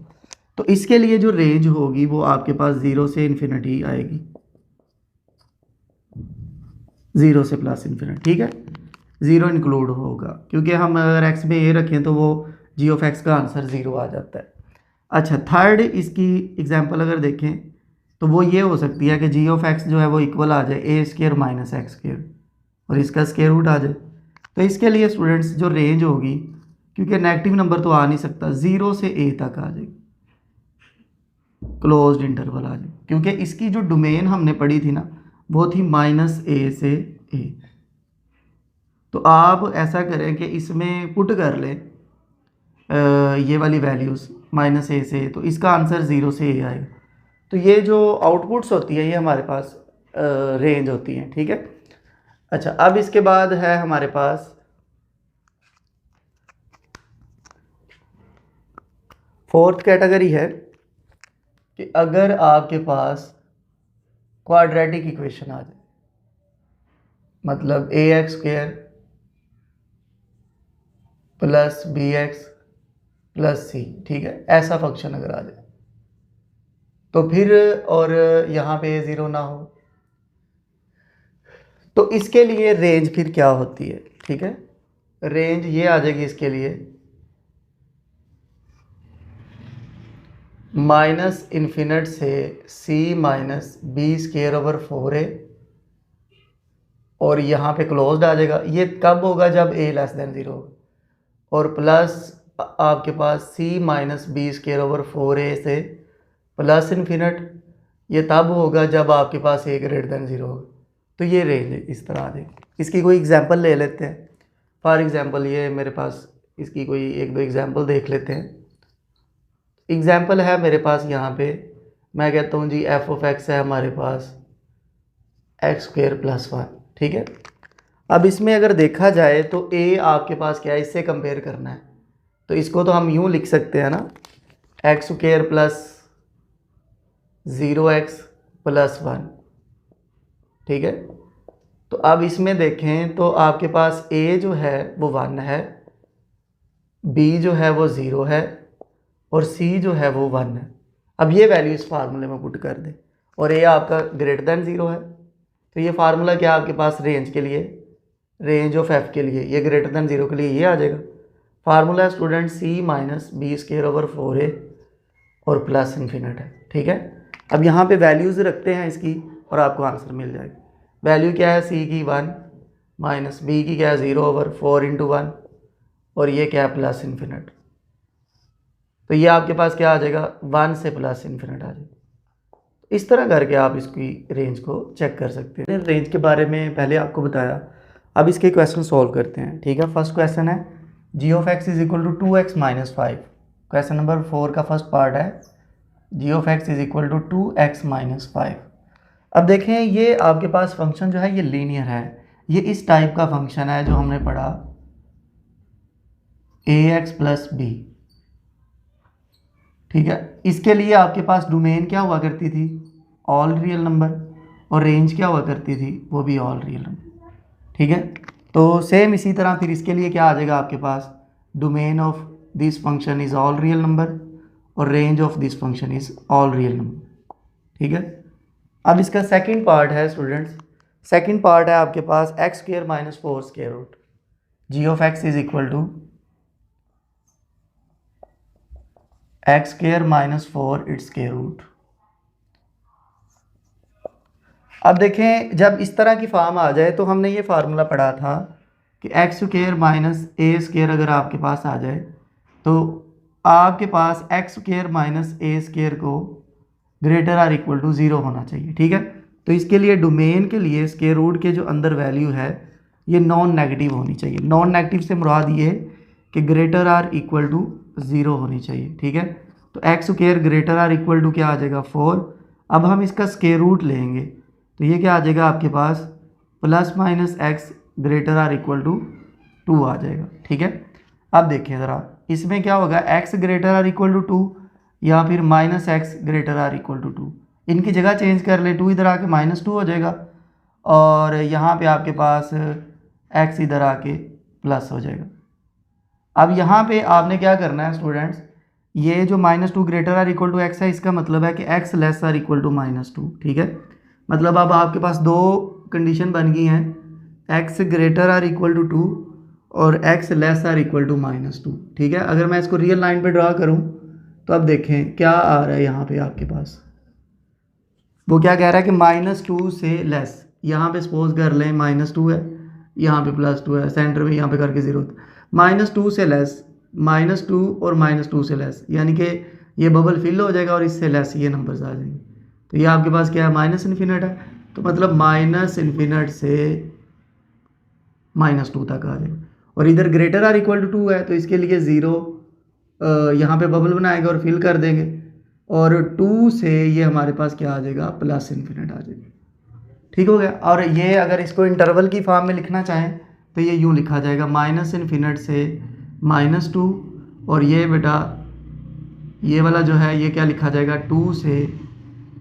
तो इसके लिए जो रेंज होगी वो आपके पास 0 से ∞ आएगी, 0 से +∞। ठीक है, 0 इंक्लूड होगा क्योंकि हम अगर x में a रखें तो वो g(x) का आंसर 0 आ जाता है। अच्छा, थर्ड इसकी एग्जांपल अगर देखें तो वो ये हो सकती है कि g(x) जो है वो इक्वल आ जाए a² - x² और इसका स्क्वायर रूट आ जाए। तो इसके लिए स्टूडेंट्स जो रेंज होगी, क्योंकि नेगेटिव नंबर तो आ नहीं सकता, 0 से a तक आ जाएगी, क्लोज्ड इंटरवल आ जाए, क्योंकि इसकी जो डोमेन हमने पढ़ी थी ना वो थी -a से a। तो आप ऐसा करें कि इसमें पुट कर लें ये वाली वैल्यूज़ -a से, तो इसका आंसर 0 से a आएगा। तो ये जो आउटपुट्स होती है ये हमारे पास रेंज होती हैं। ठीक है, अच्छा, अब इसके बाद है हमारे पास फोर्थ कैटेगरी है कि अगर आपके पास क्वाड्रेटिक इक्वेशन आ जाए, मतलब ax² + bx + c। ठीक है, ऐसा फंक्शन अगर आ जाए तो फिर, और यहाँ पे 0 ना हो, तो इसके लिए रेंज फिर क्या होती है। ठीक है, रेंज ये आ जाएगी इसके लिए -∞ से c - b²/4a, और यहाँ पे क्लोज्ड आ जाएगा। ये कब होगा, जब a <0 होगा, और प्लस आपके पास c - b²/4a से +∞, ये तब होगा जब आपके पास a > 0 होगा। तो ये रेंज इस तरह आ जाएगी। इसकी कोई एग्जांपल ले लेते हैं। फॉर एग्जांपल ये मेरे पास इसकी कोई 1-2 एग्जांपल देख लेते हैं। एग्जांपल है मेरे पास यहाँ पे, मैं कहता हूँ जी f(x) है हमारे पास x² + 1। ठीक है, अब इसमें अगर देखा जाए तो a आपके पास क्या है, इससे कंपेयर करना है, तो इसको तो हम यूँ लिख सकते हैं ना, x² + 0x + 1। ठीक है, तो अब इसमें देखें तो आपके पास a जो है वो 1 है, b जो है वो 0 है और c जो है वो 1 है। अब ये वैल्यू इस फार्मूले में पुट कर दें और a आपका > 0 है, तो ये फार्मूला क्या आपके पास रेंज के लिए, रेंज ऑफ f के लिए, ये > 0 के लिए ये आ जाएगा। फार्मूला स्टूडेंट c - b²/4a और +∞ है। ठीक है, अब यहाँ पे वैल्यूज़ रखते हैं इसकी और आपको आंसर मिल जाएगा। वैल्यू क्या है, c की 1 - b की क्या है 0/4 × 1 और ये क्या है प्लस इन्फिनिट। तो ये आपके पास क्या आ जाएगा 1 से प्लस इन्फिनिट आ जाएगा। इस तरह करके आप इसकी रेंज को चेक कर सकते हैं। रेंज के बारे में पहले आपको बताया, अब इसके क्वेश्चन सॉल्व करते हैं। ठीक है, फर्स्ट क्वेश्चन है g of x is equal to 2x minus 5। Question number 4 का फर्स्ट पार्ट है g of x is equal to 2x minus 5। अब देखें ये आपके पास फंक्शन जो है ये लीनियर है, ये इस टाइप का फंक्शन है जो हमने पढ़ा ax प्लस बी। ठीक है, इसके लिए आपके पास डोमेन क्या हुआ करती थी ऑल रियल नंबर, और रेंज क्या हुआ करती थी वो भी ऑल रियल नंबर। ठीक है, तो सेम इसी तरह फिर इसके लिए क्या आ जाएगा आपके पास domain of this function is all real number और range of this function is all real number. ठीक है, अब इसका सेकंड पार्ट है स्टूडेंट्स, सेकंड पार्ट है आपके पास x square minus 4 square root g of x is equal to x square minus 4 it's square root. अब देखें जब इस तरह की फॉर्म आ जाए तो हमने ये फार्मूला पढ़ा था कि x square minus a square अगर आपके पास आ जाए तो आपके पास x square minus a square को ग्रेटर आर इक्वल टू 0 होना चाहिए। ठीक है, तो इसके लिए डोमेन के लिए स्क्वायर रूट के जो अंदर वैल्यू है ये नॉन नेगेटिव होनी चाहिए। नॉन नेगेटिव से मुराद ये कि ग्रेटर आर इक्वल टू 0 होनी चाहिए। ठीक है, तो x square greater or equal to क्या आ जाएगा 4। अब हम इसका स्क्वायर रूट लेंगे तो ये क्या आ जाएगा आपके पास plus minus x greater or equal to 2 आ जाएगा। ठीक है, अब देखिए ज़रा इसमें क्या होगा x greater or equal to 2 या फिर minus x greater or equal to 2, इनकी जगह चेंज कर ले, 2 इधर आके -2 हो जाएगा और यहाँ पे आपके पास एक्स इधर आके प्लस हो जाएगा। अब यहाँ पे आपने क्या करना है स्टूडेंट्स, ये जो -2 greater or equal to x है इसका मतलब है कि x less or equal to -2। ठीक है, मतलब अब आपके पास दो कंडीशन बन गई हैं, x greater or equal to 2 और x less or equal to -2। ठीक है, अगर मैं इसको रियल लाइन पे ड्रा करूँ तो अब देखें क्या आ रहा है यहाँ पे आपके पास, वो क्या कह रहा है कि -2 से लेस। यहाँ पे सपोज कर लें -2 है, यहाँ पे +2 है, सेंटर में यहाँ पे करके 0, -2 से लेस, -2 और -2 से लेस, यानी कि ये बबल फिल हो जाएगा और इससे लेस ये नंबर्स आ जाएंगे। तो ये आपके पास क्या है माइनस इन्फिनिट है, तो मतलब माइनस इन्फिनिट से -2 तक आ जाएगा। और इधर ग्रेटर आर इक्वल टू 2 है तो इसके लिए 0 यहाँ पे बबल बनाएगा और फिल कर देंगे, और 2 से ये हमारे पास क्या आ जाएगा प्लस इन्फिनिट आ जाएगा। ठीक हो गया। और ये अगर इसको इंटरवल की फॉर्म में लिखना चाहें तो ये यूँ लिखा जाएगा माइनस इन्फिनिट से -2, और ये बेटा ये वाला जो है ये क्या लिखा जाएगा 2 से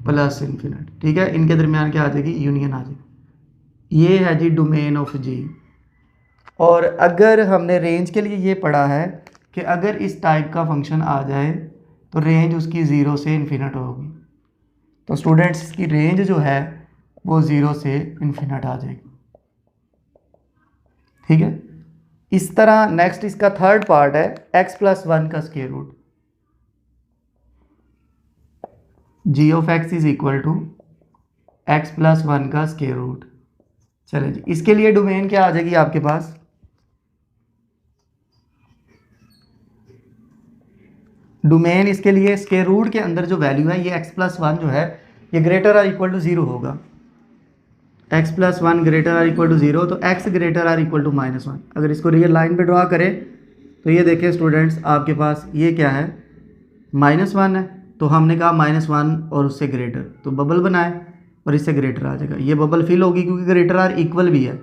प्लस इन्फिनिट। ठीक है, इनके दरमियान क्या आ जाएगी यूनियन आ जाएगी। ये है जी डोमेन ऑफ जी। और अगर हमने रेंज के लिए ये पढ़ा है कि अगर इस टाइप का फंक्शन आ जाए तो रेंज उसकी 0 से इन्फिनिट होगी। तो स्टूडेंट्स इसकी रेंज जो है वो 0 से इन्फिनिट आ जाएगी। ठीक है, इस तरह नेक्स्ट इसका थर्ड पार्ट है x+1 का square root g of x is equal to x+1 का स्क्वायर रूट। चले जी, इसके लिए डोमेन क्या आ जाएगी आपके पास, डोमेन इसके लिए स्क्वायर रूट के अंदर जो वैल्यू है ये x+1 जो है ये ग्रेटर आर इक्वल टू 0 होगा। x+1 greater or equal to 0, तो x greater or equal to -1। अगर इसको रियल लाइन पे ड्रा करें तो ये देखिए स्टूडेंट्स आपके पास ये क्या है -1 है, तो हमने कहा -1 और उससे ग्रेटर, तो बबल बनाए और इससे ग्रेटर आ जाएगा। ये बबल फिल होगी क्योंकि ग्रेटर आर इक्वल भी है,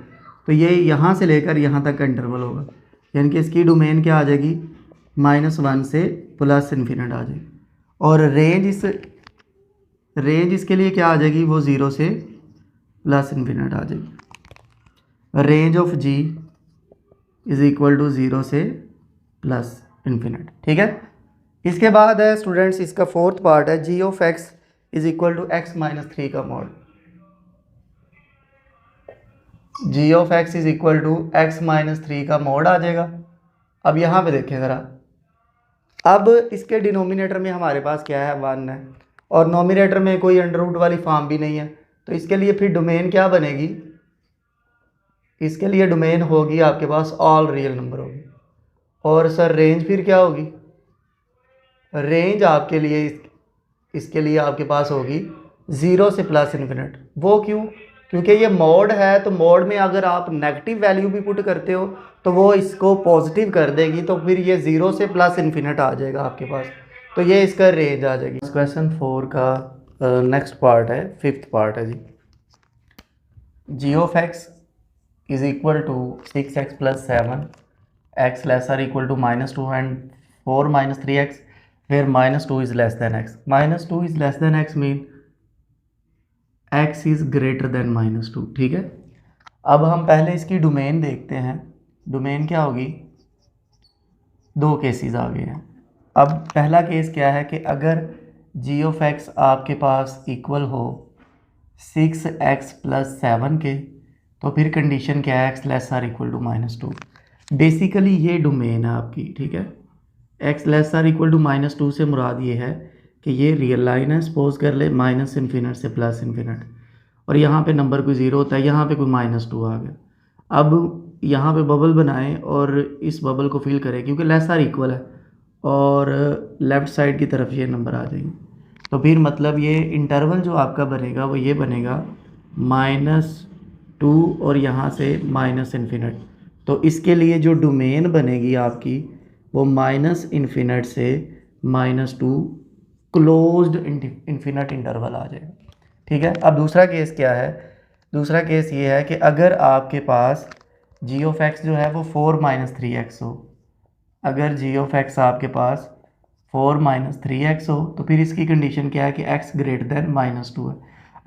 तो ये यहाँ से लेकर यहाँ तक का इंटरवल होगा, यानी कि इसकी डोमेन क्या आ जाएगी -1 से प्लस इन्फिनिट आ जाएगी। और रेंज इसके लिए क्या आ जाएगी वो 0 से प्लस इन्फिनिट आ जाएगी। Range of g is equal to 0 से प्लस इन्फिनिट। ठीक है, इसके बाद है स्टूडेंट्स इसका फोर्थ पार्ट है g of x is equal to x-3 का mod. G of x is equal to x-3 का मॉड आ जाएगा। अब यहाँ पे देखें ज़रा, अब इसके डिनोमिनेटर में हमारे पास क्या है 1 है, और नोमिनेटर में कोई अंडर रूट वाली फॉर्म भी नहीं है, तो इसके लिए फिर डोमेन क्या बनेगी, इसके लिए डोमेन होगी आपके पास ऑल रियल नंबर होगी। और सर रेंज फिर क्या होगी? रेंज आपके लिए इसके लिए आपके पास होगी 0 से प्लस इन्फिनिट। वो क्यों? क्योंकि ये मोड है, तो मोड में अगर आप नेगेटिव वैल्यू भी पुट करते हो तो वो इसको पॉजिटिव कर देगी, तो फिर ये 0 से प्लस इन्फिनिट आ जाएगा आपके पास, तो ये इसका रेंज आ जाएगी। क्वेश्चन 4 का नेक्स्ट पार्ट है, 5th पार्ट है जी। G of x is equal to 6x plus 7 x less or equal to -2 and 4 - 3x, फिर -2 is less than x. -2 is less than x mean x is greater than -2, ठीक है। अब हम पहले इसकी डोमेन देखते हैं। डोमेन क्या होगी? दो केसेस आ गए हैं। अब पहला केस क्या है कि अगर जी ऑफ एक्स आपके पास इक्वल हो 6x प्लस 7 के, तो फिर कंडीशन क्या है? x less or equal to -2। Basically ये डोमेन है आपकी, ठीक है। x less or equal to -2 से मुराद ये है कि ये रियल लाइन है, सपोज कर ले माइनस इन्फिनिट से प्लस इन्फिनिट, और यहाँ पे नंबर कोई ज़ीरो होता है, यहाँ पे कोई -2 आ गया। अब यहाँ पे बबल बनाएं और इस बबल को फिल करें, क्योंकि लेस आर इक्वल है और लेफ़्ट साइड की तरफ ये नंबर आ जाएंगे। तो फिर मतलब ये इंटरवल जो आपका बनेगा वो ये बनेगा -2 और यहाँ से माइनस इन्फिनिट। तो इसके लिए जो डोमेन बनेगी आपकी वो -इन्फिनिट से -2 क्लोज्ड इन्फिनिट इंटरवल आ जाएगा, ठीक है। अब दूसरा केस क्या है? दूसरा केस ये है कि अगर आपके पास जी ऑफ एक्स जो है वो 4 - 3x हो। अगर जी ऑफ एक्स आपके पास 4 - 3x हो, तो फिर इसकी कंडीशन क्या है कि x ग्रेटर देन -2 है।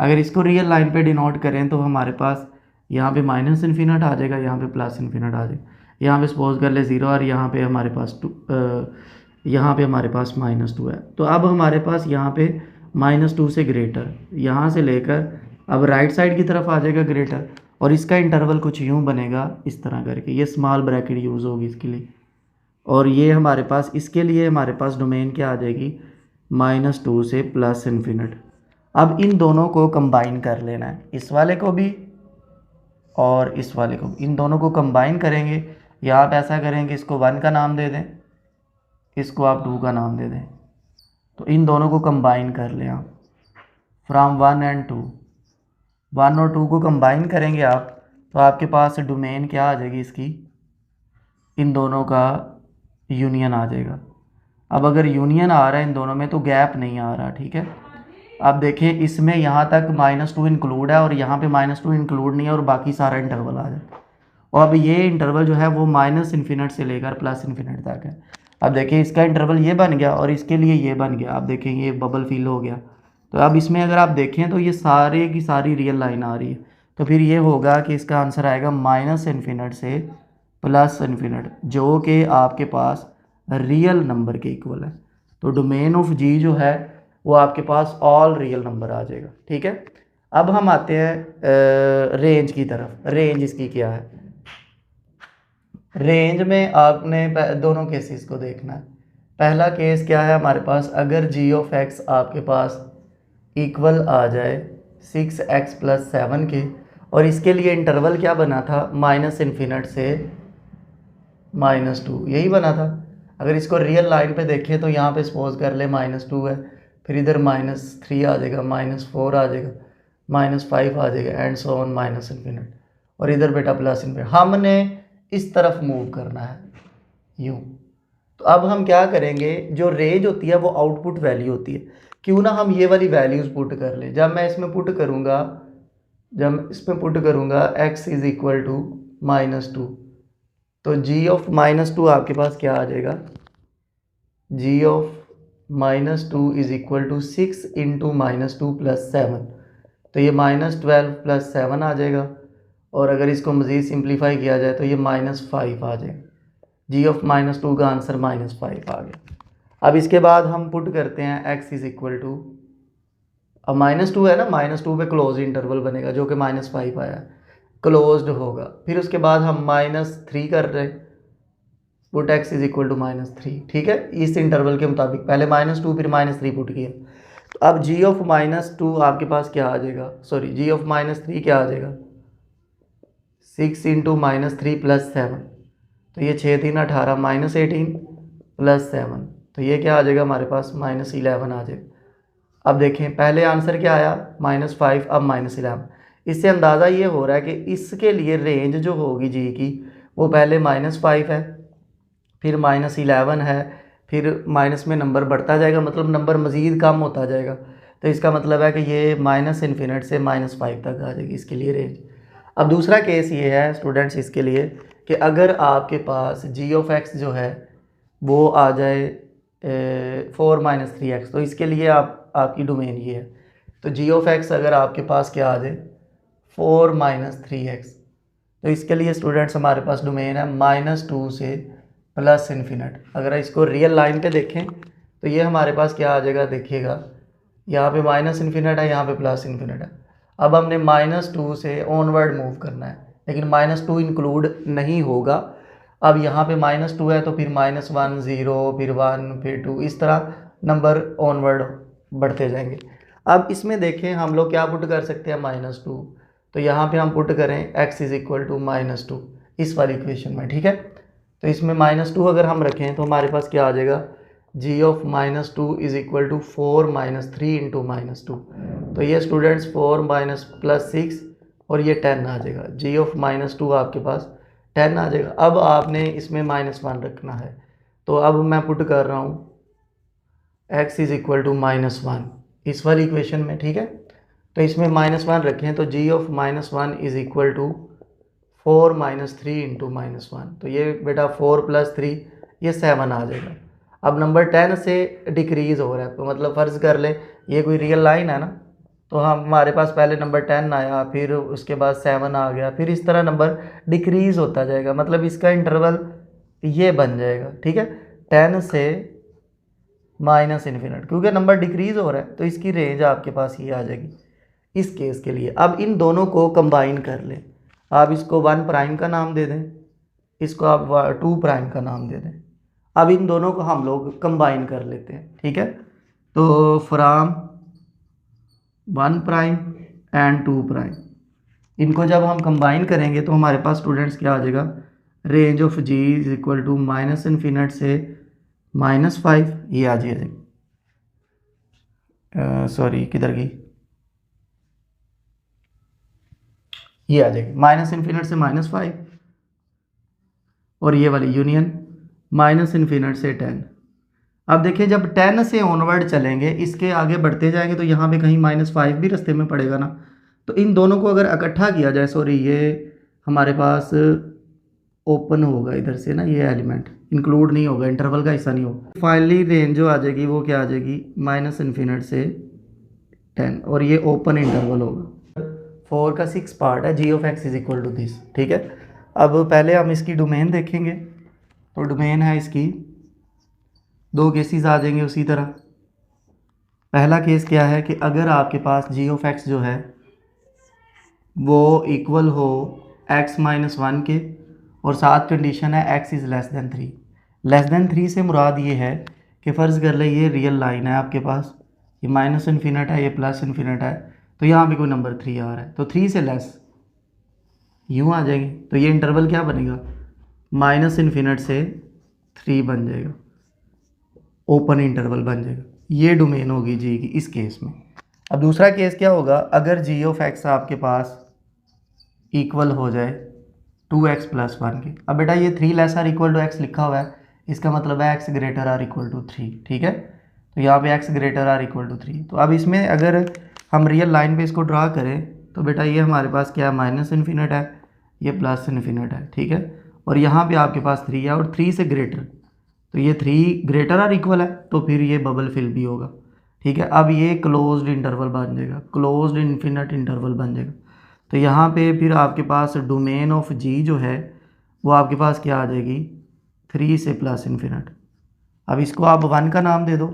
अगर इसको रियल लाइन पे डिनोट करें तो हमारे पास यहाँ पे माइनस इन्फिनिट आ जाएगा, यहाँ पे प्लस इन्फिनिट आ जाएगा। यहाँ पे सपोज कर ले 0 और यहाँ पे हमारे पास यहाँ पे हमारे पास -2 है। तो अब हमारे पास यहाँ पे -2 से ग्रेटर, यहाँ से लेकर अब राइट साइड की तरफ आ जाएगा ग्रेटर, और इसका इंटरवल कुछ यूँ बनेगा इस तरह करके, ये स्मॉल ब्रैकेट यूज़ होगी इसके लिए। और ये हमारे पास इसके लिए हमारे पास डोमेन क्या आ जाएगी? -2 से प्लस इन्फिनिट। अब इन दोनों को कंबाइन कर लेना है, इस वाले को भी और इस वाले को, इन दोनों को कंबाइन करेंगे। या आप ऐसा करेंगे, इसको 1 का नाम दे दें, इसको आप 2 का नाम दे दें। तो इन दोनों को कंबाइन कर लें आप, फ्रॉम 1 एंड 2। 1 और 2 को कंबाइन करेंगे आप, तो आपके पास डोमेन क्या आ जाएगी इसकी? इन दोनों का यूनियन आ जाएगा। अब अगर यूनियन आ रहा है इन दोनों में तो गैप नहीं आ रहा, ठीक है। अब देखें इसमें यहाँ तक -2 इंक्लूड है और यहाँ पे -2 इंक्लूड नहीं है और बाकी सारा इंटरवल आ जाता है। और अब ये इंटरवल जो है वो -इन्फिनिट से लेकर प्लस इन्फिनिट तक है। अब देखिए इसका इंटरवल ये बन गया और इसके लिए ये बन गया। आप देखें ये बबल फिल हो गया। तो अब इसमें अगर आप देखें तो ये सारे की सारी रियल लाइन आ रही है। तो फिर ये होगा कि इसका आंसर आएगा -इन्फिनिट से प्लस इन्फिनिट, जो कि आपके पास रियल नंबर के इक्वल है। तो डोमेन ऑफ जी जो है वो आपके पास ऑल रियल नंबर आ जाएगा, ठीक है। अब हम आते हैं रेंज की तरफ। रेंज इसकी क्या है? रेंज में आपने दोनों केसेस को देखना है। पहला केस क्या है हमारे पास? अगर जी ऑफ एक्स आपके पास इक्वल आ जाए 6x प्लस 7 के, और इसके लिए इंटरवल क्या बना था? -इन्फिनिट से -2, यही बना था। अगर इसको रियल लाइन पे देखें तो यहाँ पे सपोज कर ले -2 है, फिर इधर -3 आ जाएगा, -4 आ जाएगा, -5 आ जाएगा, एंड सो ऑन -इन्फिनिट, और इधर बेटा प्लस इन्फिनिट। हमने इस तरफ मूव करना है यूँ। तो अब हम क्या करेंगे, जो रेंज होती है वो आउटपुट वैल्यू होती है। क्यों ना हम ये वाली वैल्यूज़ पुट कर लें। जब मैं इसमें पुट करूँगा, x इज़ इक्वल टू -2, तो g ऑफ -2 आपके पास क्या आ जाएगा? g of -2 is equal to 6 into -2 plus 7, तो ये -12 प्लस 7 आ जाएगा। और अगर इसको मज़ीद सिंप्लीफाई किया जाए तो ये -5 आ जाएगा। g ऑफ -2 का आंसर -5 आ गया। अब इसके बाद हम पुट करते हैं x इज़ इक्वल टू, अब -2 है ना, -2 पे क्लोज इंटरवल बनेगा जो कि -5 आया, क्लोज्ड होगा। फिर उसके बाद हम -3 कर रहे हैं, put x is equal to -3, ठीक है। इस इंटरवल के मुताबिक पहले -2 फिर -3 पुट किया। तो अब g ऑफ -2 आपके पास क्या आ जाएगा? सॉरी, g ऑफ -3 क्या आ जाएगा? 6 इंटू -3 प्लस 7, तो ये 6 3 18 -18 + 7, तो ये क्या आ जाएगा हमारे पास -11 आ जाएगा। अब देखें पहले आंसर क्या आया -5, अब -11। इससे अंदाज़ा ये हो रहा है कि इसके लिए रेंज जो होगी जी की वो पहले -5 है, फिर -11 है, फिर माइनस में नंबर बढ़ता जाएगा, मतलब नंबर मज़ीद कम होता जाएगा। तो इसका मतलब है कि ये -∞ से -5 तक आ जाएगी इसके लिए रेंज। अब दूसरा केस ये है स्टूडेंट्स इसके लिए कि अगर आपके पास g(x) जो है वो आ जाए 4 - 3x, तो इसके लिए आपकी डोमेन ये है। तो g(x) अगर आपके पास क्या आ जाए 4 - 3x, तो इसके लिए स्टूडेंट्स हमारे पास डोमेन है -2 से +∞। अगर इसको रियल लाइन पे देखें तो ये हमारे पास क्या आ जाएगा, देखिएगा यहाँ पे -∞ है, यहाँ पे +∞ है। अब हमने -2 से ऑनवर्ड मूव करना है, लेकिन -2 इंक्लूड नहीं होगा। अब यहाँ पे -2 है तो फिर -1 0, फिर 1, फिर 2, इस तरह नंबर ऑनवर्ड बढ़ते जाएंगे। अब इसमें देखें हम लोग क्या पुट कर सकते हैं -2, तो यहाँ पे हम पुट करें x = -2 इस वाली इक्वेशन में, ठीक है। तो इसमें -2 अगर हम रखें तो हमारे पास क्या आ जाएगा, g(-2) = 4 - 3 × -2, तो ये स्टूडेंट्स 4 +6 और ये 10 आ जाएगा। g(-2) आपके पास 10 आ जाएगा। अब आपने इसमें -1 रखना है, तो अब मैं पुट कर रहा हूँ x = -1 इस वाली इक्वेशन में, ठीक है। तो इसमें -1 रखें तो g(-1) = 4 - 3 × -1, तो ये बेटा 4 + 3 ये 7 आ जाएगा। अब नंबर 10 से डिक्रीज़ हो रहा है, तो मतलब फ़र्ज़ कर लें ये कोई रियल लाइन है ना, तो हमारे पास पहले नंबर 10 आया, फिर उसके बाद 7 आ गया, फिर इस तरह नंबर डिक्रीज़ होता जाएगा, मतलब इसका इंटरवल ये बन जाएगा, ठीक है। 10 से -∞, क्योंकि नंबर डिक्रीज़ हो रहा है तो इसकी रेंज आपके पास ये आ जाएगी इस केस के लिए। अब इन दोनों को कंबाइन कर लें, आप इसको 1 प्राइम का नाम दे दें, इसको आप 2 प्राइम का नाम दे दें। अब इन दोनों को हम लोग कंबाइन कर लेते हैं, ठीक है। तो फ्रॉम 1 प्राइम एंड 2 प्राइम, इनको जब हम कंबाइन करेंगे तो हमारे पास स्टूडेंट्स क्या आ जाएगा, रेंज ऑफ g = -∞ से -5, ये आ जाएगा। सॉरी किधर गई, ये आ जाएगी -∞ से -5, और ये वाली यूनियन -∞ से 10। अब देखिए जब 10 से ऑनवर्ड चलेंगे, इसके आगे बढ़ते जाएंगे तो यहाँ पे कहीं -5 भी रास्ते में पड़ेगा ना, तो इन दोनों को अगर इकट्ठा किया जाए, सॉरी ये हमारे पास ओपन होगा इधर से ना, ये एलिमेंट इंक्लूड नहीं होगा, इंटरवल का हिस्सा नहीं होगा। फाइनली रेंज जो आ जाएगी वो क्या आ जाएगी, -∞ से 10, और ये ओपन इंटरवल होगा। 4 का 6 पार्ट है, g(x) = दिस, ठीक है। अब पहले हम इसकी डोमेन देखेंगे, तो डोमेन है इसकी, दो केसेस आ जाएंगे उसी तरह। पहला केस क्या है कि अगर आपके पास g(x) जो है वो इक्वल हो x - 1 के, और साथ कंडीशन है x = <3। <3 से मुराद ये है कि फ़र्ज़ कर ले ये रियल लाइन है आपके पास, ये -∞ है, ये +∞ है, तो यहाँ पे कोई नंबर 3 आ रहा है, तो 3 से लेस यूँ आ जाएंगे, तो ये इंटरवल क्या बनेगा, -∞ से 3 बन जाएगा, ओपन इंटरवल बन जाएगा। ये डोमेन होगी जी की इस केस में। अब दूसरा केस क्या होगा, अगर g(x) आपके पास इक्वल हो जाए 2x + 1 के। अब बेटा ये 3 < x लिखा हुआ है, इसका मतलब है x > 3, ठीक है। तो यहाँ पे x > 3। तो अब इसमें अगर हम रियल लाइन पे इसको ड्रा करें तो बेटा ये हमारे पास क्या है, -∞ है, ये +∞ है, ठीक है। और यहाँ पे आपके पास 3 है, और 3 से ग्रेटर, तो ये 3 > है, तो फिर ये बबल फिल भी होगा, ठीक है। अब ये क्लोज्ड इंटरवल बन जाएगा, क्लोज्ड इनफिनिट इंटरवल बन जाएगा। तो यहाँ पे फिर आपके पास डोमेन ऑफ g जो है वो आपके पास क्या आ जाएगी, 3 से +∞। अब इसको आप 1 का नाम दे दो,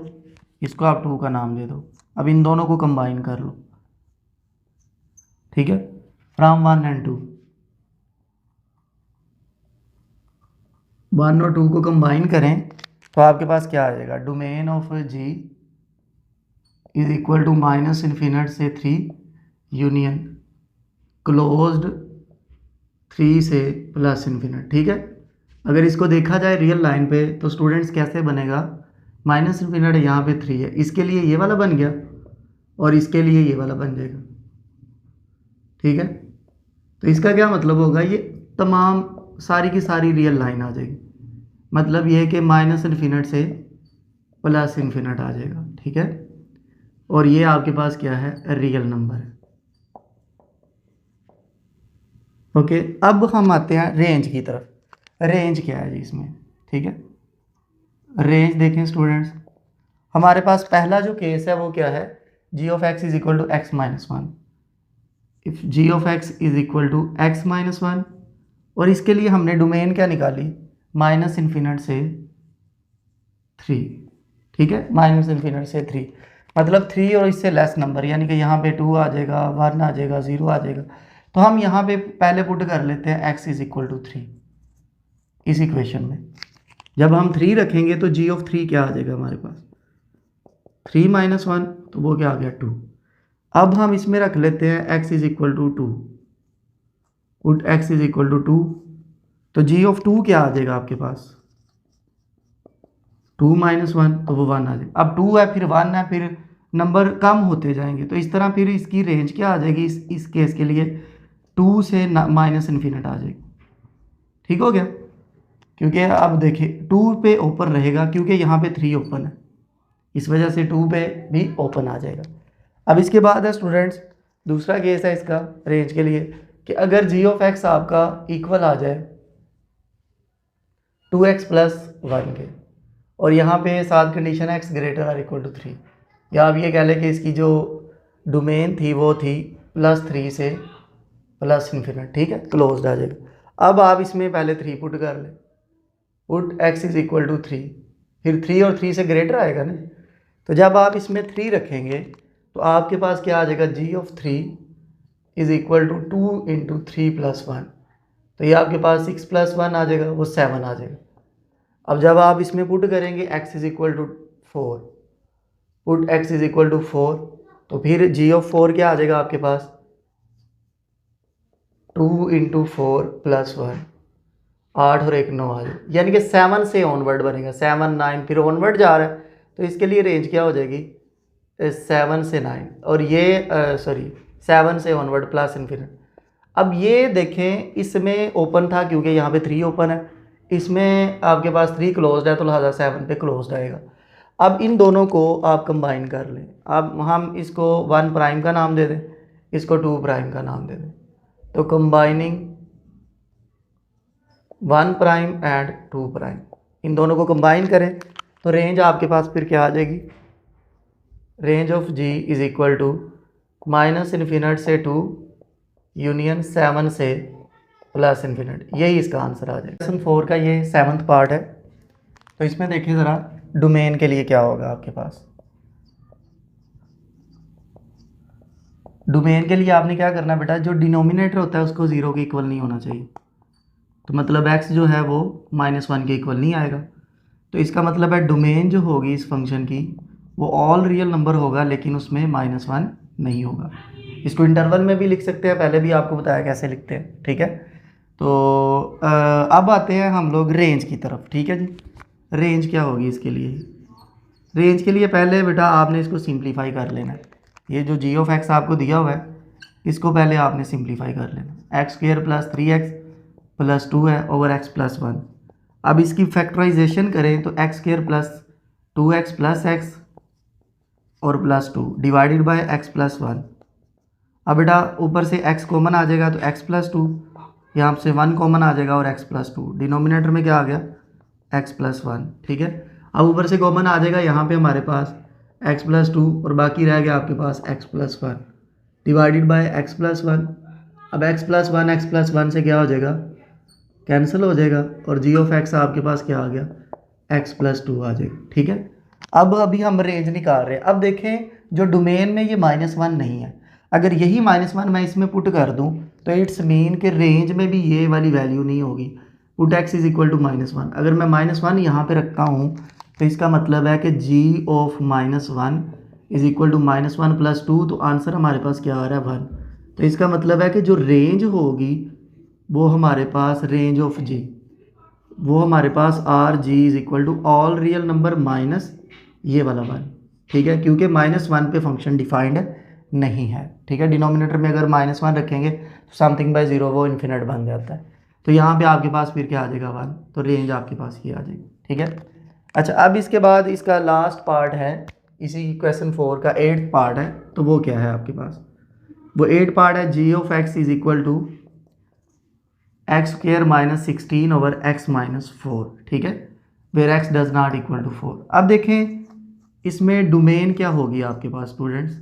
इसको आप 2 का नाम दे दो। अब इन दोनों को कंबाइन कर लो, ठीक है, फ्रॉम 1 एंड 2। 1 और 2 को कंबाइन करें तो आपके पास क्या आ जाएगा, डोमेन ऑफ g = -∞ से 3 यूनियन क्लोज्ड 3 से +∞, ठीक है। अगर इसको देखा जाए रियल लाइन पे तो स्टूडेंट्स कैसे बनेगा, माइनस इन्फिनिट यहाँ पे 3 है, इसके लिए ये वाला बन गया और इसके लिए ये वाला बन जाएगा। ठीक है, तो इसका क्या मतलब होगा, ये तमाम सारी की सारी रियल लाइन आ जाएगी। मतलब ये है कि माइनस इन्फिनिट से प्लस इन्फिनिट आ जाएगा। ठीक है, और ये आपके पास क्या है, रियल नंबर है। ओके, अब हम आते हैं रेंज की तरफ। रेंज क्या है जी इसमें। ठीक है, रेंज देखें स्टूडेंट्स, हमारे पास पहला जो केस है वो क्या है, g of x is equal to x minus one. If g of x is equal to x minus one, और इसके लिए हमने डोमेन क्या निकाली, माइनस इन्फिनिट से 3। ठीक है, माइनस इन्फिनिट से 3 मतलब 3 और इससे लेस नंबर, यानी कि यहाँ पे 2 आ जाएगा, 1 आ जाएगा, 0 आ जाएगा। तो हम यहाँ पे पहले पुट कर लेते हैं x इज इक्वल टू 3 इस इक्वेशन में। जब हम 3 रखेंगे तो g ऑफ 3 क्या आ जाएगा हमारे पास, 3 माइनस 1, तो वो क्या आ गया 2। अब हम इसमें रख लेते हैं x is equal to 2, put x is equal to 2, तो g ऑफ 2 क्या आ जाएगा आपके पास, 2 माइनस 1, तो वो 1 आ जाएगा। अब 2 है फिर 1 है, फिर नंबर कम होते जाएंगे, तो इस तरह फिर इसकी रेंज क्या आ जाएगी, इस केस के लिए 2 से माइनस इन्फिनिट आ जाएगी। ठीक हो गया, क्योंकि अब देखिए 2 पे ओपन रहेगा क्योंकि यहाँ पे 3 ओपन है, इस वजह से 2 पे भी ओपन आ जाएगा। अब इसके बाद है स्टूडेंट्स दूसरा केस है इसका रेंज के लिए, कि अगर जी ऑफ एक्स आपका इक्वल आ जाए 2x प्लस 1 के, और यहाँ पे साथ कंडीशन है x greater or equal to 3, या आप ये कह लें कि इसकी जो डोमेन थी वो थी +3 से प्लस इन्फिनिट। ठीक है, क्लोज्ड आ जाएगा। अब आप इसमें पहले 3 पुट कर लें, put x is equal to 3, फिर 3 और 3 से ग्रेटर आएगा ना, तो जब आप इसमें 3 रखेंगे तो आपके पास क्या आ जाएगा, g of 3 is equal to 2 into 3 plus 1, तो ये आपके पास 6 प्लस 1 आ जाएगा, वो 7 आ जाएगा। अब जब आप इसमें पुट करेंगे x is equal to 4, put x is equal to 4, तो फिर g ऑफ 4 क्या आ जाएगा आपके पास, 2 इंटू 4 प्लस 1, 8 और 1 9 आ जाए, यानी कि 7 से ऑनवर्ड बनेगा, 7 9 फिर ऑनवर्ड जा रहा है, तो इसके लिए रेंज क्या हो जाएगी, 7 से 9, और ये 7 से ऑनवर्ड प्लस इन्फिनिट। अब ये देखें इसमें ओपन था क्योंकि यहाँ पे 3 ओपन है, इसमें आपके पास 3 क्लोज्ड है, तो लिहाजा 7 पे क्लोज्ड आएगा। अब इन दोनों को आप कंबाइन कर लें, अब हम इसको 1 प्राइम का नाम दे दें, इसको 2 प्राइम का नाम दे दें, तो कंबाइनिंग 1 प्राइम एंड 2 प्राइम, इन दोनों को कंबाइन करें तो रेंज आपके पास फिर क्या आ जाएगी, range of g is equal to minus infinite से 2 यूनियन 7 से प्लस इन्फिनिट, यही इसका आंसर आ जाएगा। लेसन 4 का ये 7th पार्ट है, तो इसमें देखिए ज़रा डोमेन के लिए क्या होगा आपके पास। डोमेन के लिए आपने क्या करना बेटा, जो डिनोमिनेटर होता है उसको 0 के इक्वल नहीं होना चाहिए, तो मतलब x जो है वो -1 के इक्वल नहीं आएगा, तो इसका मतलब है डोमेन जो होगी इस फंक्शन की वो ऑल रियल नंबर होगा, लेकिन उसमें -1 नहीं होगा। इसको इंटरवल में भी लिख सकते हैं, पहले भी आपको बताया कैसे लिखते हैं। ठीक है, तो अब आते हैं हम लोग रेंज की तरफ। ठीक है जी, रेंज क्या होगी इसके लिए, रेंज के लिए पहले बेटा आपने इसको सिंप्लीफाई कर लेना है। ये जो जी ऑफ एक्स आपको दिया हुआ है इसको पहले आपने सिंप्लीफाई कर लेना, x² प्लस 3x प्लस 2 है ओवर x प्लस 1। अब इसकी फैक्टराइजेशन करें तो x² plus 2x plus x और plus 2 divided by x plus 1। अब बेटा ऊपर से x कॉमन आ जाएगा तो x प्लस 2, यहाँ से 1 कॉमन आ जाएगा और x प्लस 2, डिनोमिनेटर में क्या आ गया, x प्लस 1। ठीक है, अब ऊपर से कॉमन आ जाएगा यहाँ पे हमारे पास x प्लस 2 और बाकी रह गया आपके पास x plus 1 divided by x plus 1। अब x प्लस 1 से क्या हो जाएगा, कैंसिल हो जाएगा, और g ऑफ x आपके पास क्या आ गया, x प्लस 2 आ जाएगा। ठीक है, अब अभी हम रेंज निकाल रहे हैं। अब देखें जो डोमेन में ये -1 नहीं है, अगर यही -1 मैं इसमें पुट कर दूं तो इट्स मीन के रेंज में भी ये वाली वैल्यू नहीं होगी, put x is equal to -1। अगर मैं -1 यहाँ पे रखता हूँ तो इसका मतलब है कि g of -1 is equal to -1 plus 2, तो आंसर हमारे पास क्या आ रहा है 1। तो इसका मतलब है कि जो रेंज होगी वो हमारे पास रेंज ऑफ g, वो हमारे पास R g is equal to all real number minus ये वाला 1, ठीक है, क्योंकि -1 पे फंक्शन डिफाइंड नहीं है, ठीक है। डिनोमिनेटर में अगर -1 रखेंगे तो समथिंग बाय 0 वो इन्फिनिट बन जाता है, तो यहाँ पे आपके पास फिर क्या आ जाएगा 1, तो रेंज आपके पास ये आ जाएगी, ठीक है। अच्छा, अब इसके बाद इसका लास्ट पार्ट है, इसी क्वेश्चन 4 का 8th पार्ट है, तो वो क्या है आपके पास, वो 8 पार्ट है g of x is equal to x square minus 16 over x minus 4, ठीक है, where x does not equal to 4। अब देखें इसमें डोमेन क्या होगी आपके पास स्टूडेंट्स,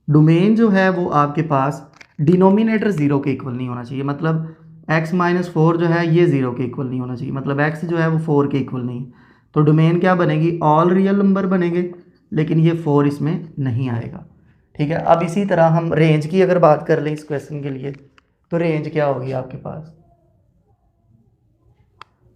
डोमेन जो है वो आपके पास डिनोमिनेटर 0 के इक्वल नहीं होना चाहिए, मतलब x माइनस 4 जो है ये 0 के इक्वल नहीं होना चाहिए, मतलब x जो है वो 4 के इक्वल नहीं। तो डोमेन क्या बनेगी, ऑल रियल नंबर बनेंगे, लेकिन ये 4 इसमें नहीं आएगा, ठीक है। अब इसी तरह हम रेंज की अगर बात कर लें इस क्वेश्चन के लिए, तो रेंज क्या होगी आपके पास,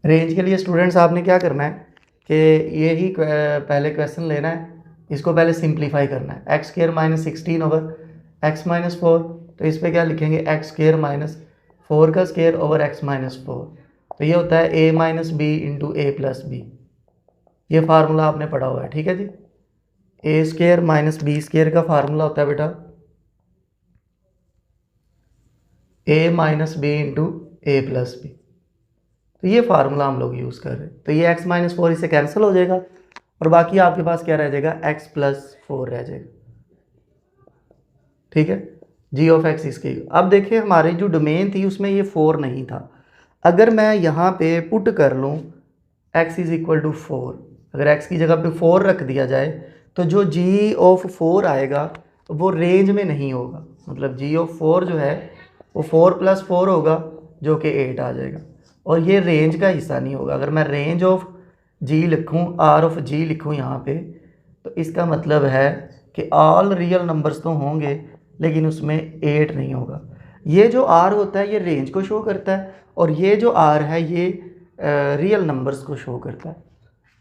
रेंज के लिए स्टूडेंट्स आपने क्या करना है कि यही पहले क्वेश्चन लेना है, इसको पहले सिंप्लीफाई करना है, x square minus 16 over x minus 4, तो इस पर क्या लिखेंगे, एक्स स्क्र माइनस 4 का स्क्र ओवर एक्स माइनस 4, तो ये होता है a minus b into a plus b, ये फार्मूला आपने पढ़ा हुआ है, ठीक है जी। A square minus b square का फार्मूला होता है बेटा a minus b into a plus b, तो ये फार्मूला हम लोग यूज़ कर रहे हैं, तो ये x माइनस 4 इससे कैंसिल हो जाएगा और बाकी आपके पास क्या रह जाएगा, x प्लस 4 रह जाएगा, ठीक है, g ऑफ x इसके। अब देखिए हमारी जो डोमेन थी उसमें ये 4 नहीं था, अगर मैं यहाँ पे पुट कर लूँ x इज इक्वल टू 4, अगर x की जगह पे 4 रख दिया जाए तो जो g ऑफ 4 आएगा वो रेंज में नहीं होगा, मतलब g ऑफ 4 जो है वो 4 प्लस 4 होगा जो कि 8 आ जाएगा, और ये रेंज का हिस्सा नहीं होगा। अगर मैं रेंज ऑफ जी लिखूँ, आर ऑफ जी लिखूँ यहाँ पे, तो इसका मतलब है कि ऑल रियल नंबर्स तो होंगे लेकिन उसमें 8 नहीं होगा। ये जो आर होता है ये रेंज को शो करता है और ये जो आर है ये रियल नंबर्स को शो करता है।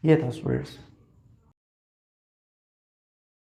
ये था स्टूडेंट्स।